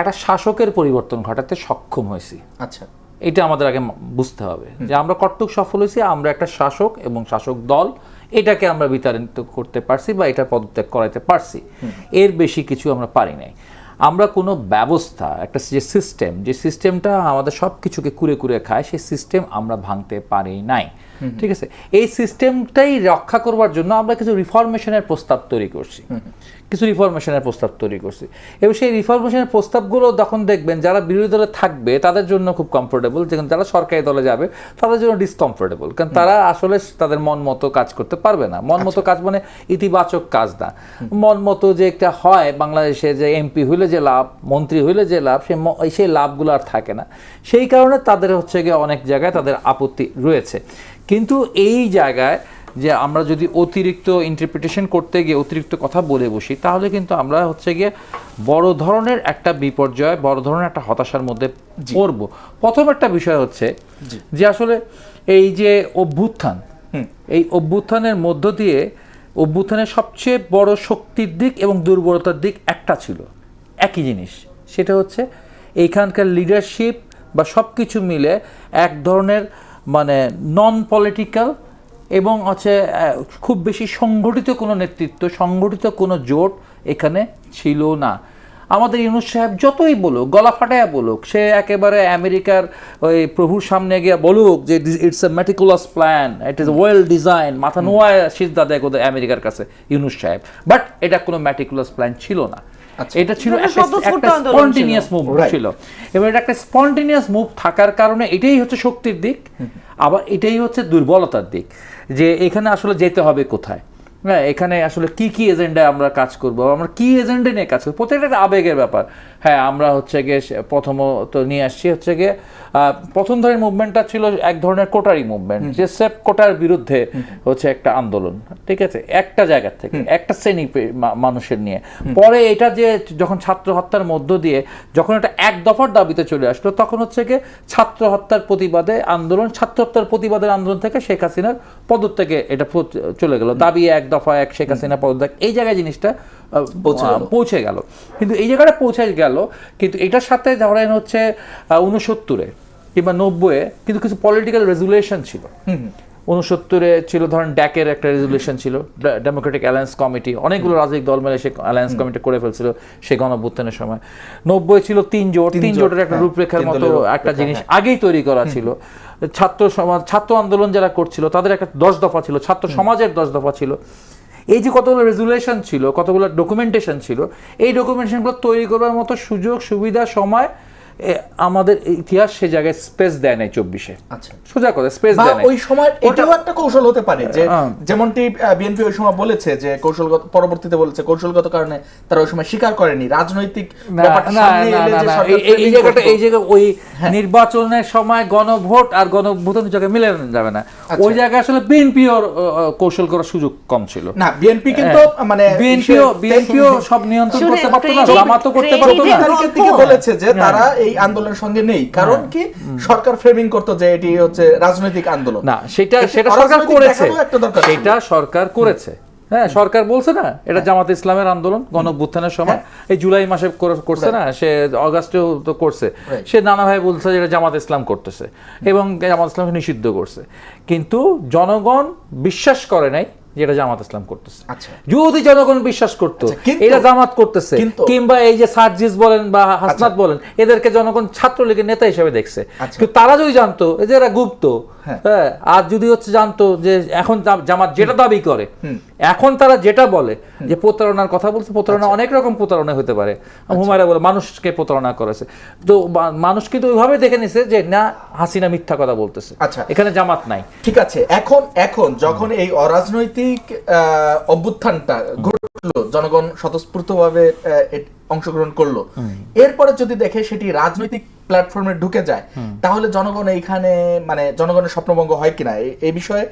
একটা শাসকের পরিবর্তন ঘটাতে সক্ষম হয়েছি। আচ্ছা, এটা আমাদের আগে বুঝতে হবে যে আমরা কতটুকু সফল হয়েছি। আমরা একটা শাসক এবং শাসক দল, এটাকে আমরা বিতাড়িত করতে পারছি বা এটা পদত্যাগ করাইতে পারছি, এর বেশি কিছু আমরা পারি নাই। আমরা কোনো ব্যবস্থা, একটা যে সিস্টেমটা আমাদের সব কিছুকে কুরে কুরে খায়, সেই সিস্টেম আমরা ভাঙতে পারি নাই, ঠিক আছে? এই সিস্টেমটাই রক্ষা করবার জন্য আমরা কিছু রিফরমেশনের প্রস্তাব তৈরি করছি, এবং সেই রিফরমেশনের প্রস্তাবগুলো যখন দেখবেন যারা বিরোধী দলে থাকবে তাদের জন্য খুব কমফোর্টেবল, যেখানে যারা সরকারি দলে যাবে তাদের জন্য ডিসকমফোর্টেবল, কারণ তারা আসলে তাদের মন মতো কাজ করতে পারবে না। মন মতো কাজ মানে ইতিবাচক কাজ না, মন মতো যে একটা হয় বাংলাদেশে যে এমপি হইলে যে লাভ, মন্ত্রী হইলে যে লাভ, সেই লাভগুলো আর থাকে না। সেই কারণে তাদের হচ্ছে গিয়ে অনেক জায়গায় তাদের আপত্তি রয়েছে। কিন্তু এই জায়গায় যে আমরা যদি অতিরিক্ত ইন্টারপ্রিটেশন করতে গিয়ে অতিরিক্ত কথা বলে বসি, তাহলে কিন্তু আমরা হচ্ছে গিয়ে বড় ধরনের একটা বিপর্যয়, বড় ধরনের একটা হতাশার মধ্যে পড়ব। প্রথম একটা বিষয় হচ্ছে যে আসলে এই যে অভ্যুত্থান, এই অভ্যুত্থানের মধ্য দিয়ে অভ্যুত্থানের সবচেয়ে বড় শক্তির দিক এবং দুর্বলতার দিক একটা ছিল, একই জিনিস, সেটা হচ্ছে এইখানকার লিডারশিপ বা সব কিছু মিলে এক ধরনের মানে নন পলিটিক্যাল এবং হচ্ছে খুব বেশি সংগঠিত কোনো নেতৃত্ব, সংগঠিত কোনো জোট এখানে ছিল না। আমাদের ইউনূস সাহেব যতই বলুক, গলা ফাটায়া বলুক, সে একেবারে আমেরিকার ওই প্রভুর সামনে গিয়ে বলুক যে it's a meticulous plan, it is well design, মাথা নোয়া সিজদা দেয় আমেরিকার কাছে ইউনূস সাহেব, বাট এটা কোনো মেটিকুলাস প্ল্যান ছিল না। এটা ছিল এটা একটা স্বতঃস্ফূর্ত আন্দোলন ছিল। স্পন্টেনিয়াস মুভ ছিল, এবং এটা একটা স্পন্টেনিয়াস মুভ থাকার কারণে এটাই হচ্ছে শক্তির দিক, আবার এটাই হচ্ছে দুর্বলতার দিক, যে এখানে আসলে যেতে হবে কোথায়। হ্যাঁ, এখানে আসলে কি কি এজেন্ডায় আমরা কাজ করবো, আমরা কি এজেন্ডা নিয়ে কাজ করবো, প্রত্যেকটা একটা আবেগের ব্যাপার। হ্যাঁ, আমরা হচ্ছে গিয়ে প্রথমত নিয়ে আসছি হচ্ছে গিয়ে প্রথম ধরনের মুভমেন্টটা ছিল এক ধরনের কোটারি মুভমেন্ট, যে সেফ কোটার বিরুদ্ধে হচ্ছে একটা আন্দোলন, ঠিক আছে, একটা জায়গা থেকে একটা শ্রেণী মানুষের নিয়ে। পরে এটা যে যখন ছাত্র হত্যার মধ্য দিয়ে যখন এটা এক দফার দাবিতে চলে আসলো, তখন হচ্ছে গিয়ে ছাত্র হত্যার প্রতিবাদে আন্দোলন, ছাত্র হত্যার প্রতিবাদের আন্দোলন থেকে শেখ হাসিনার পদত্যাগে এটা চলে গেল, দাবি এক দফা এক, শেখ হাসিনা পদত্যাগ, এই জায়গায় জিনিসটা পৌঁছে গেল। কিন্তু এই জায়গাটা পৌঁছে গেল, কিন্তু এটার সাথে ধরেন হচ্ছে 69-এ কিংবা 90-এ কিন্তু কিছু পলিটিক্যাল রেজুলেশন ছিল। 69-এ ছিল ধরেন ড্যাকের একটা রেজুলেশন ছিল, ডেমোক্রেটিক অ্যালায়েন্স কমিটি, অনেকগুলো রাজনৈতিক দল মিলে সে অ্যালায়েন্স কমিটি করে ফেলছিল সেই গণঅভ্যুত্থানের সময়। 90-এ ছিল 3 জোট, 3 জোটের একটা রূপরেখার মতো একটা জিনিস আগেই তৈরি করা ছিল। ছাত্র সমাজ, ছাত্র আন্দোলন যারা করছিল তাদের একটা 10 দফা ছিল, ছাত্র সমাজের 10 দফা ছিল। এই যে কতগুলো রেজুলেশন ছিল, কতগুলো ডকুমেন্টেশন ছিল, এই ডকুমেন্টেশনগুলো তৈরি করার মতো সুযোগ সুবিধা সময় আমাদের ইতিহাস সে জায়গায় স্পেস দেয় নাই 24-এ। আচ্ছা, সোজা কথা, স্পেস দেয় নাই। ওই সময় এটাও একটা কৌশল হতে পারে, যে যেমনটি বিএনপি ওই সময় বলেছে যে কৌশলগত, পরবর্তীতে বলেছে কৌশলগত কারণে তারা ওই সময় স্বীকার করেনি রাজনৈতিক ব্যাপারটা সামনে এলে যে সরকার এই জায়গাটা ওই নির্বাচনের সময় গণভোট আর গণভোটের জায়গায় মিলে যাবে না। ওই জায়গায় আসলে বিএনপিও কৌশল করার সুযোগ কম ছিল না। বিএনপি কিন্তু মানে বিএনপিও সব নিয়ন্ত্রণ করতে পারতো না, জামাতও করতে পারতো না। তারিখের দিকে বলেছে যে তারা এই আন্দোলনের সঙ্গে নেই, কারণ কি সরকার ফ্রেমিং করতো যে এটি হচ্ছে রাজনৈতিক আন্দোলন। না, সেটা সরকার করেছে, সেটা সরকার করেছে। হ্যাঁ, সরকার বলছে না এটা জামাত ইসলামের আন্দোলন, গণঅভ্যুত্থানের সময় এই জুলাই মাসে করছে না, সে অগাস্টেও তো করছে, সে নানাভাবে বলছে যে এটা জামাত ইসলাম করতেছে এবং জামাত ইসলামকে নিষিদ্ধ করছে, কিন্তু জনগণ বিশ্বাস করে নাই যেটা জামাত ইসলাম করতেছে। যদি জনগণ বিশ্বাস করতো এটা জামাত করতেছে, কিংবা এই যে সার্জিস বলেন বা হাসনাত বলেন, এদেরকে জনগণ ছাত্রলীগের নেতা হিসেবে দেখছে, কিন্তু তারা যদি জানতো যে এরা গুপ্ত, হ্যাঁ, আর যদি হচ্ছে জানতো যে এখন জামাত যেটা দাবি করে, এখন তারা যেটা বলে যে প্রতারণার কথা বলছে, প্রতারণা অনেক রকম প্রতারণা হতে পারে, হুমায়রা বলে মানুষকে প্রতারণা করেছে, তো মানুষ কিন্তু ওইভাবে দেখে নিছে যে না, হাসিনা মিথ্যা কথা বলতেছে, এখানে জামাত নাই। ঠিক আছে, এখন যখন এই অরাজনৈতিক অভ্যুত্থানটা ঘটলো, জনগণ স্বতঃস্ফূর্তভাবে অংশগ্রহণ করলো, এরপরে যদি দেখে সেটি রাজনৈতিক প্ল্যাটফর্মে ঢুকে যায়, তাহলে জনগণ এইখানে মানে জনগণের স্বপ্নভঙ্গ হয় কিনা, এই বিষয়ে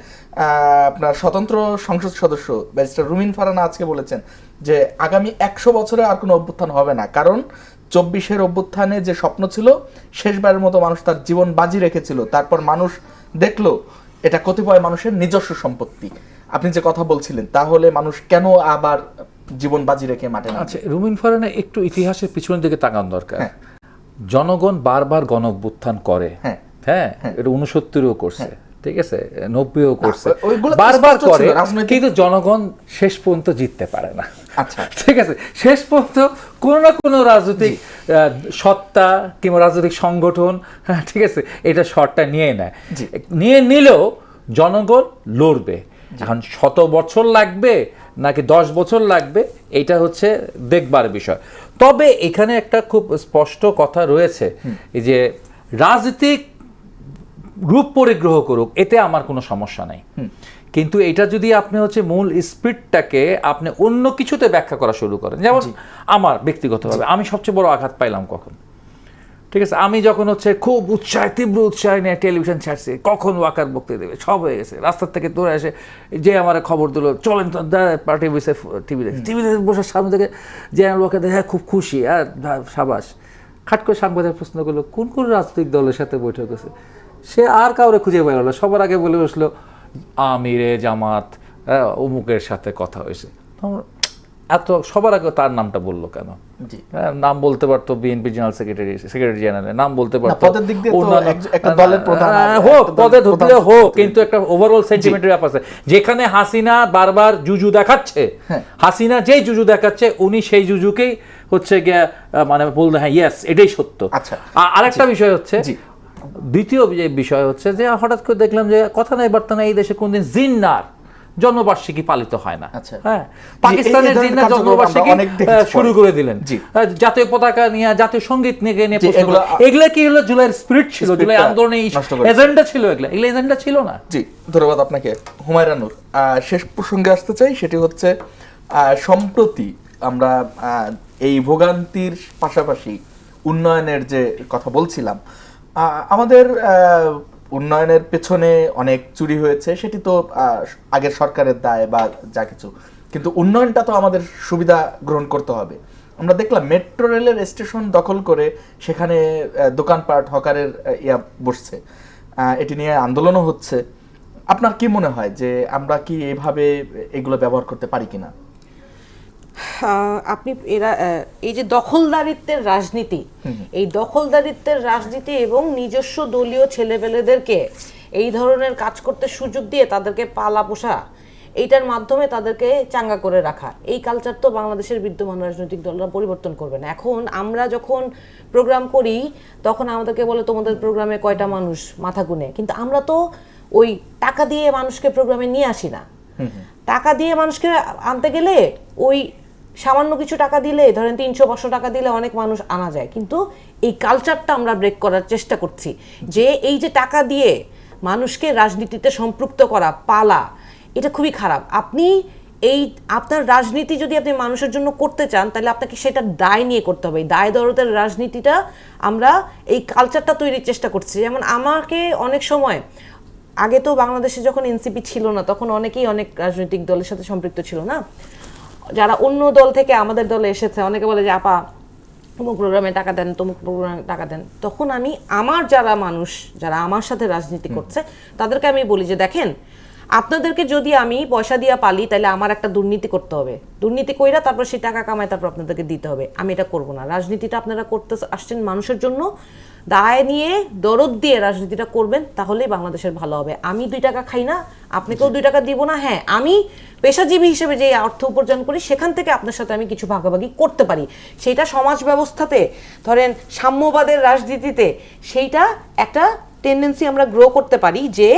আপনার স্বতন্ত্র সংসদ সদস্য ব্যারিস্টার রুমিন ফারহানা আজকে বলেছেন যে আগামী 100 বছরে আর কোনো অভ্যুত্থান হবে না, কারণ 24-এর অভ্যুত্থানে যে স্বপ্ন ছিল, শেষবারের মতো মানুষ তার জীবন বাজি রেখেছিল, তারপর মানুষ দেখলো এটা কতিপয় মানুষের নিজস্ব সম্পত্তি। আপনি যে কথা বলছিলেন, তাহলে মানুষ কেন আবার জীবন বাজি রেখে মাঠে নামে? আচ্ছা, রুমিন ফারহানা একটু ইতিহাসের পিছনের দিকে তাকান দরকার। জনগণ বারবার গণঅভ্যুত্থান করে, হ্যাঁ, এটা 69-ও করছে, ঠিক আছে, 90-ও করছে, বারবার করে, কিন্তু জনগণ শেষ পর্যন্ত জিততে পারে না। আচ্ছা, ঠিক আছে, শেষ পর্যন্ত কোনো না কোনো রাজনৈতিক সত্তা কিংবা রাজনৈতিক সংগঠন, ঠিক আছে, এটা শর্টটা নিয়ে নেয়, নিলেও জনগণ লড়বে। এখন 100 বছর লাগবে নাকি 10 বছর লাগবে, এটা হচ্ছে দেখবার বিষয়। তবে এখানে একটা খুব স্পষ্ট কথা রয়েছে যে রাজনৈতিক রূপ পরিগ্রহ করুক, এতে আমার কোনো সমস্যা নাই, কিন্তু এটা যদি আপনি হচ্ছে মূল স্পিরিটটাকে আপনি অন্য কিছুতে ব্যাখ্যা করা শুরু করেন, যেমন আমার ব্যক্তিগতভাবে আমি সবচেয়ে বড় আঘাত পাইলাম কখন, ঠিক আছে, আমি যখন হচ্ছে খুব তীব্র উৎসাহ নিয়ে টেলিভিশন ছাড়ছি, কখন ওয়াকার বক্তৃতা দেবে, সব হয়ে গেছে, রাস্তার থেকে দৌড়ে এসে যে আমার খবর দিল, চলেন পার্টি বসে টিভিতে বসার সামনে থেকে জেনারেল ওয়াকার দেখে খুব খুশি আর সাবাস, খাট করে সাংবাদিক প্রশ্ন করলো কোন কোন রাজনৈতিক দলের সাথে বৈঠক আছে, সে আর কাউরে খুঁজে বের হলো, সবার আগে বলে বসলো আমিরে জামাত অমুকের সাথে কথা হয়েছে, এত সবার আগে তার নামটা বললো কেন? নাম বলতে পারতো বিএনপি জেনারেল সেক্রেটারি জেনারেল, নাম বলতে পারতো হোক, কিন্তু একটা ওভারঅল সেন্টিমেন্টের ব্যাপার আছে, যেখানে হাসিনা বারবার জুজু দেখাচ্ছে, হাসিনা যেই জুজু দেখাচ্ছে উনি সেই জুজুকেই হচ্ছে গিয়ে মানে বলতে, হ্যাঁ ইয়েস এটাই সত্য। আরেকটা বিষয় হচ্ছে, দ্বিতীয় যে বিষয় হচ্ছে যে হঠাৎ করে দেখলাম যে কথা নাই বার্তা নাই, এই দেশে কোনদিন জিন্নার জন্মবার্ষিকী পালিত হয় না। আচ্ছা। হ্যাঁ, পাকিস্তানের এই ধরনের জিন্নাহ কার্যক্রম জন্মবার্ষিকী আমরা অনেক দেখেছি শুরু করে দিলেন, জি। জাতীয় পতাকা নিয়ে, জাতীয় সঙ্গীত নিয়ে জি, এগুলা কি হলো জুলাইয়ের স্পিরিট ছিল, স্পিরিটটা জুলাই আন্দোলনের নষ্ট করেছে। এজেন্ডা ছিল, এগুলা এজেন্ডা ছিল না। জি, ধন্যবাদ আপনাকে হুমায়রা নূর। শেষ প্রসঙ্গে আসতে চাই, সেটি হচ্ছে সম্প্রতি আমরা এই ভোগান্তির পাশাপাশি উন্নয়নের যে কথা বলছিলাম, আমাদের উন্নয়নের পেছনে অনেক চুরি হয়েছে, সেটি তো আগের সরকারের দায় বা যা কিছু, কিন্তু উন্নয়নটা তো আমাদের সুবিধা গ্রহণ করতে হবে। আমরা দেখলাম মেট্রো রেলের স্টেশন দখল করে সেখানে দোকানপাট হকারের বসছে, এটি নিয়ে আন্দোলনও হচ্ছে। আপনার কি মনে হয় যে আমরা কি এইভাবে এগুলো ব্যবহার করতে পারি কিনা? আপনি এই যে দখলদারিত্বের রাজনীতি, এই দখলদারিত্বের রাজনীতি এবং নিজস্ব দলীয় ছেলেপেলেদেরকে এই ধরনের কাজ করতে সুযোগ দিয়ে তাদেরকে পালা পোষা, এইটার মাধ্যমে তাদেরকে চাঙ্গা করে রাখা, এই কালচার তো বাংলাদেশের বিদ্যমান রাজনৈতিক দলরা পরিবর্তন করবে না। এখন আমরা যখন প্রোগ্রাম করি তখন আমাদেরকে বলে তোমাদের প্রোগ্রামে কয়টা মানুষ মাথা গুনে, কিন্তু আমরা তো ওই টাকা দিয়ে মানুষকে প্রোগ্রামে নিয়ে আসি না। টাকা দিয়ে মানুষকে আনতে গেলে ওই সামান্য কিছু টাকা দিলে, ধরেন 300-500 টাকা দিলে অনেক মানুষ আনা যায়, কিন্তু এই কালচারটা আমরা ব্রেক করার চেষ্টা করছি, যে এই যে টাকা দিয়ে মানুষকে রাজনীতিতে সম্পৃক্ত করা, পালা, এটা খুবই খারাপ। আপনি আপনার রাজনীতি যদি আপনি মানুষের জন্য করতে চান, তাহলে আপনাকে সেটা দায় নিয়ে করতে হবে। দায় দরদের রাজনীতিটা আমরা এই কালচারটা তৈরির চেষ্টা করছি। যেমন আমাকে অনেক সময়, আগে তো বাংলাদেশে যখন এনসিপি ছিল না, তখন অনেকেই অনেক রাজনৈতিক দলের সাথে সম্পৃক্ত ছিল না, যারা অন্য দল থেকে আমাদের দলে এসেছে, অনেকে বলে যে আপা অমুক প্রোগ্রামে টাকা দেন, তমুক প্রোগ্রামে টাকা দেন। তখন আমি আমার যারা মানুষ, যারা আমার সাথে রাজনীতি করছে, তাদেরকে আমি বলি যে দেখেন, আপনাদেরকে যদি আমি পয়সা দিয়ে পালি, তাহলে আমার একটা দুর্নীতি করতে হবে, দুর্নীতি কইরা তারপর সেই টাকা কামায় তারপর আপনাদেরকে দিতে হবে। আমি এটা করব না। রাজনীতিটা আপনারা করতে আসছেন মানুষের জন্য, দায় নিয়ে দরদ দিয়ে রাজনীতিটা করবেন, তাহলেই বাংলাদেশের ভালো হবে। আমি 2 টাকা খাই না, আপনাকেও 2 টাকা দিব না। হ্যাঁ, আমি পেশাজীবী হিসেবে যে অর্থ উপার্জন করি, সেখান থেকে আপনার সাথে আমি কিছু ভাগাভাগি করতে পারি। সেইটা সমাজ ব্যবস্থাতে, ধরেন সাম্যবাদের রাজনীতিতে, সেইটা একটা টেন্ডেন্সি আমরা গ্রো করতে পারি, যে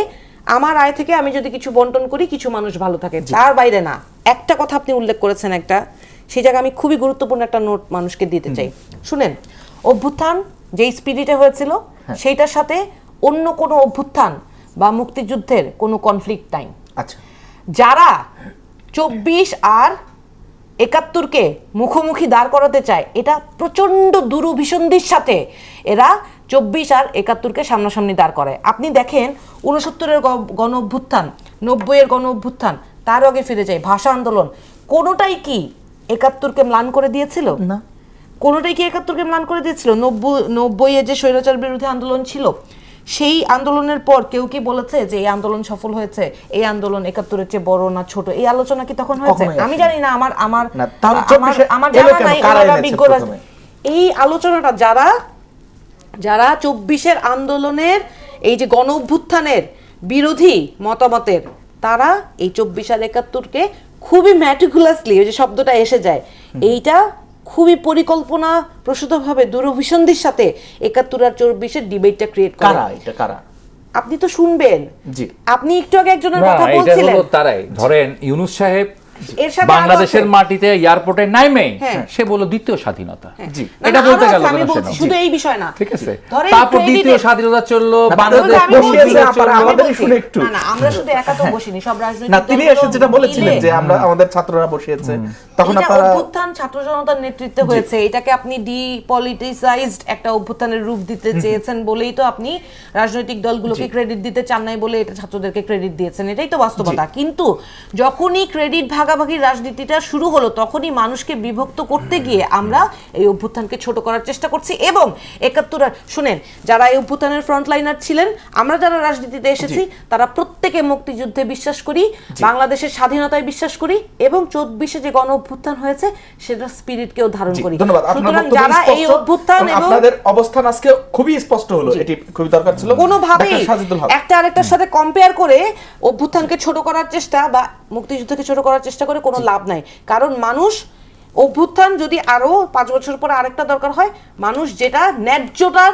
আমার আয় থেকে আমি যদি কিছু বন্টন করি, কিছু মানুষ ভালো থাকে, তার বাইরে না। একটা কথা আপনি উল্লেখ করেছেন, একটা সেই জায়গায় আমি খুবই গুরুত্বপূর্ণ একটা নোট মানুষকে দিতে চাই। শুনেন, অভ্যুত্থান যেই স্পিরিটে হয়েছিল, সেইটার সাথে অন্য কোনো অভ্যুত্থান বা মুক্তিযুদ্ধের কোনো কনফ্লিক্ট নাই। আচ্ছা, যারা 24 আর 71-কে মুখোমুখি দাঁড় করাতে চায়, এটা প্রচন্ড দুরভিসন্ধির সাথে এরা 24 আর 71-কে সামনাসামনি দাঁড় করায়। আপনি দেখেন 69-এর গণ অভ্যুত্থান, 90-এর গণ অভ্যুত্থান, তার আগে ফিরে যায় ভাষা আন্দোলন, কোনোটাই কি 71-কে ম্লান করে দিয়েছিল? না। কোনোটাই কি 71-কে ম্লান করে দিয়েছিল? 90-এ যে স্বৈরাচার বিরোধী আন্দোলন ছিল, সেই আন্দোলনের পর কেউ কি বলেছে যে এই আন্দোলন সফল হয়েছে, এই আন্দোলন 71-এর চেয়ে বড় না ছোট? এই আলোচনা কি তখন হয়েছে? আমি জানি না, আমার জানা নাই। এই আলোচনাটা যারা 24-এর আন্দোলনের, এই যে গণ অভ্যুত্থানের বিরোধী মতামতের, তারা এই 24 আর 71-কে খুবই ম্যাটিকুলাসলি, ওই যে শব্দটা এসে যায়, এইটা খুবই পরিকল্পনা প্রসূতভাবে দুরভিসন্ধির সাথে 71 আর 24-এর ডিবেটটা ক্রিয়েট করে। কারা? আপনি তো শুনবেন। জি, আপনি একটু আগে একজনের কথা এটা বলছিলেন, হলো তারাই। ধরেন ইউনূস সাহেব এর সাথে বাংলাদেশের মাটিতে এয়ারপোর্টে নাইমে সে বলল দ্বিতীয় স্বাধীনতা, জি, এটা বলতে গেল আমি বলছি শুধু এই বিষয় না, ঠিক আছে। ধরেন তারপর দ্বিতীয় স্বাধীনতা চললো, বাংলাদেশ আমাদের শুনে একটু না, আমরা শুধু একা তো বসিনি, সব রাজনৈতিক না, তিনি এসে যেটা বলেছিলেন যে আমরা আমাদের ছাত্ররা বসিয়েছে, তখন আপনারা অভ্যুত্থান ছাত্র জনতার নেতৃত্বে হয়েছে, এটাকে আপনি ডিপলিটিসাইজড একটা অভ্যুত্থানের রূপ দিতে চেয়েছেন বলেই তো আপনি রাজনৈতিক দলগুলোকে ক্রেডিট দিতে চান নাই বলে এটা ছাত্রদেরকে ক্রেডিট দিয়েছেন, এটাই তো বাস্তবতা। কিন্তু যখনই ক্রেডিট ভাগাভাগির রাজনীতিটা শুরু হলো, তখনই মানুষকে বিভক্ত করতে গিয়ে আমরা এই অভ্যুত্থানকে ছোট করার চেষ্টা করছি। এবং 71 শুনেন, যারা এই অভ্যুত্থানের ফ্রন্টলাইনার ছিলেন, আমরা যারা রাজনীতিতে এসেছি, তারা প্রত্যেকে মুক্তিযুদ্ধে বিশ্বাস করি, বাংলাদেশের স্বাধীনতায় বিশ্বাস করি, এবং 24-এ যে গণ অভ্যুত্থান হয়েছে সেটার স্পিরিটকেও ধারণ করি। ধন্যবাদ। সুতরাং যারা এই অভ্যুত্থান এবং আপনাদের অবস্থান আজকে খুবই স্পষ্ট হলো, এটি খুবই দরকার ছিল। কোনোভাবেই একটা আরেকটার সাথে কম্পেয়ার করে অভ্যুত্থানকে ছোট করার চেষ্টা বা মুক্তিযুদ্ধকে ছোট করার চেষ্টা করে কোনো লাভ নাই। কারণ মানুষ, অভ্যুত্থান যদি আরো 5 বছর পরে আরেকটা দরকার হয়, মানুষ যেটা ন্যায্যতার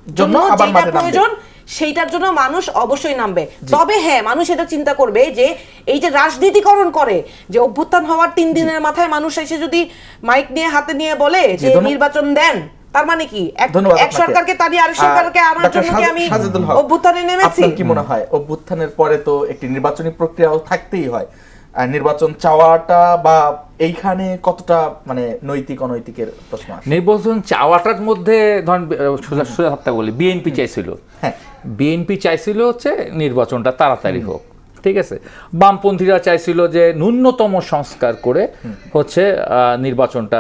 জন্য যেটা প্রয়োজন সেইটার জন্য মানুষ অবশ্যই নামবে। তবে হ্যাঁ, মানুষ এটা চিন্তা করবে যে এই যে রাজনীতিকরণ করে, যে অভ্যুত্থান হওয়ার 3 দিনের মাথায় মানুষ এসে যদি মাইক নিয়ে হাতে নিয়ে বলে যে নির্বাচন দেন, তার মানে কি এক সরকারকে তাড়িয়ে আরেক সরকারকে আনার জন্য কি আমি অভ্যুত্থানে নেমেছি? আপনার কি মনে হয় অভ্যুত্থানের পরে তো একটি নির্বাচনী প্রক্রিয়াও থাকতেই হয়, নির্বাচন চাওয়াটা বা এইখানে কতটা মানে নৈতিক অনৈতিকের প্রশ্ন আসে? নির্বাচন চাওয়াটার মধ্যে ধরেন সোজা সোজা কথা বলি, বিএনপি চাইছিল, বিএনপি চাইছিল হচ্ছে নির্বাচনটা তাড়াতাড়ি হোক, ঠিক আছে। বামপন্থীরা চাইছিল যে ন্যূনতম সংস্কার করে হচ্ছে নির্বাচনটা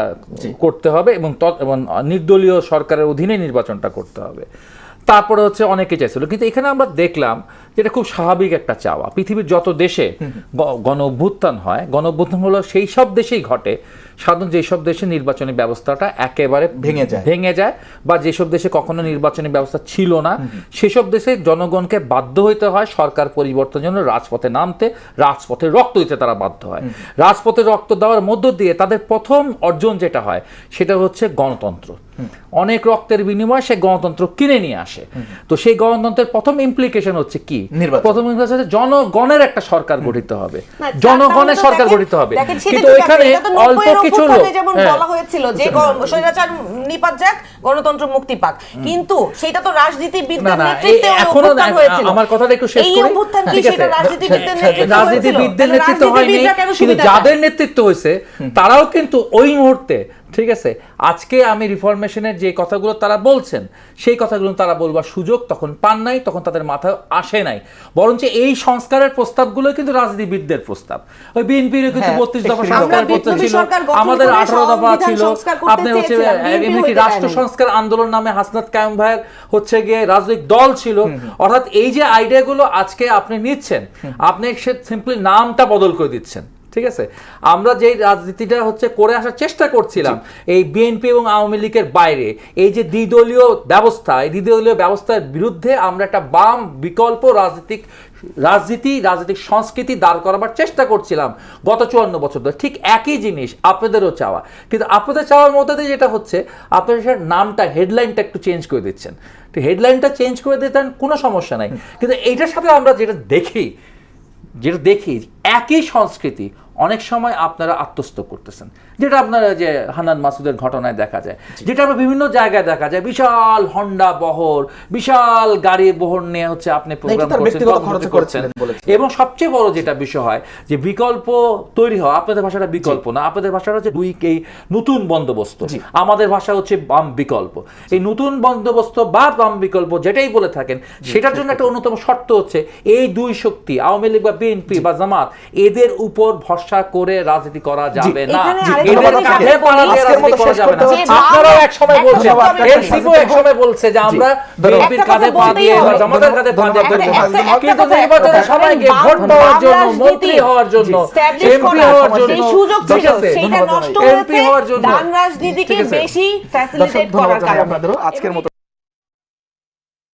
করতে হবে এবং নির্দলীয় সরকারের অধীনে নির্বাচনটা করতে হবে। তারপরে হচ্ছে অনেকে চাইছিল, কিন্তু এখানে আমরা দেখলাম যেটা খুব স্বাভাবিক একটা চাওয়া। পৃথিবীর যত দেশে গণ অভ্যুত্থান হয়, গণ অভ্যুত্থান হলো সেই সব দেশেই ঘটে সাধারণত যেসব দেশে নির্বাচনী ব্যবস্থাটা একেবারে ভেঙে যায় বা যেসব দেশে কখনো নির্বাচনী ব্যবস্থা ছিল না, সেসব দেশে জনগণকে বাধ্য হইতে হয় সরকার পরিবর্তনের জন্য রাজপথে নামতে, রাজপথে রক্ত দিতে তারা বাধ্য হয়। রাজপথে রক্ত দেওয়ার মধ্য দিয়ে তাদের প্রথম অর্জন যেটা হয় সেটা হচ্ছে গণতন্ত্র। অনেক রক্তের বিনিময়ে সে গণতন্ত্র কিনে নিয়ে আসে। তো সেই গণতন্ত্রের প্রথম ইমপ্লিকেশন হচ্ছে কি? প্রথম ইমপ্লিকেশন হচ্ছে জনগণের একটা সরকার গঠিত হবে, জনগণের সরকার গঠিত হবে। কিন্তু এখানে অল্প কিছু লোক, যেমন বলা হয়েছিল যে স্বৈরাচার নিপাত যাক, গণতন্ত্র মুক্তি পাক, কিন্তু সেটা তো রাজনীতিবিদদের নেতৃত্বে অভ্যুত্থান হয়েছিল। আমার কথাটা একটু শেষ করি। এই অভ্যুত্থান কি সেটা রাজনীতিবিদদের নেতৃত্ব হয়নি, কিন্তু যাদের নেতৃত্ব হয়েছে তারাও কিন্তু ওই মুহূর্তে, ঠিক আছে, আজকে আমি রিফরমেশনের যে কথাগুলো তারা বলছেন সেই কথাগুলো তারা বলবার সুযোগ তখন পান নাই, তখন তাদের মাথায় আসে নাই। বরঞ্চ এই সংস্কারের প্রস্তাবগুলো কিন্তু রাজনীতিবিদদের প্রস্তাব। ওই বিএনপির কিন্তু 32 দফা সংস্কার করতে ছিল, আমাদের 18 দফা ছিল, আপনার হচ্ছে এমনকি রাষ্ট্র সংস্কার আন্দোলন নামে হাসনাত কায়েম ভাইয়ের হচ্ছে গিয়ে রাজনৈতিক দল ছিল। অর্থাৎ এই যে আইডিয়াগুলো আজকে আপনি নিচ্ছেন, আপনি সিম্পলি নামটা বদল করে দিচ্ছেন, ঠিক আছে। আমরা যে রাজনীতিটা হচ্ছে করে আসার চেষ্টা করছিলাম এই বিএনপি এবং আওয়ামী লীগের বাইরে, এই যে দ্বিদলীয় ব্যবস্থা, এই দ্বিদলীয় ব্যবস্থার বিরুদ্ধে আমরা একটা বাম বিকল্প রাজনীতিক সংস্কৃতি দাঁড় করাবার চেষ্টা করছিলাম গত 54 বছর ধরে। ঠিক একই জিনিস আপনাদেরও চাওয়া, কিন্তু আপনাদের চাওয়ার মধ্যে দিয়ে যেটা হচ্ছে আপনাদের নামটা, হেডলাইনটা একটু চেঞ্জ করে দিচ্ছেন। হেডলাইনটা চেঞ্জ করে দিতেন কোনো সমস্যা নাই, কিন্তু এইটার সাথে আমরা যেটা দেখি একই সংস্কৃতি অনেক সময় আপনারা আত্মস্থ করতেছেন, যেটা আপনারা যে হান্নান মাসুদের ঘটনায় দেখা যায়, যেটা আমরা বিভিন্ন জায়গায় দেখা যায়। বিশাল হন্ডা বহর, বিশাল গাড়ি বহর নিয়ে হচ্ছে আপনি প্রোগ্রাম করছেন, এবং সবচেয়ে বড় যেটা বিষয় হয় যে বিকল্প তৈরি হয়, আপনাদের ভাষাটা বিকল্প না, আপনাদের ভাষাটা হচ্ছে এই নতুন বন্দোবস্ত, আমাদের ভাষা হচ্ছে বাম বিকল্প। এই নতুন বন্দোবস্ত বা বাম বিকল্প যেটাই বলে থাকেন, সেটার জন্য একটা অন্যতম শর্ত হচ্ছে এই দুই শক্তি, আওয়ামী লীগ বা বিএনপি বা জামাত, এদের উপর ভরসা করে রাজনীতি করা যাবে না, এদের কাঁধে পাড়া দিয়ে রাজনীতি করা যাবে না। আপনারাও এক সময় বলছেন, এনসিপিও এক সময় বলছে যে আমরা বিএনপির কাঁধে পা দিয়ে বা জামাতের কাঁধে পা দিয়ে করব, কিন্তু নির্বাচনে সবাইকে ভোট পাওয়ার জন্য, মন্ত্রী হওয়ার জন্য, এমপি হওয়ার জন্য, সুযোগ ছিল, সেটা নষ্ট হয়েছে দান রাজনীতিকে বেশি ফ্যাসিলিটেট করার কারণে। আজকের মতো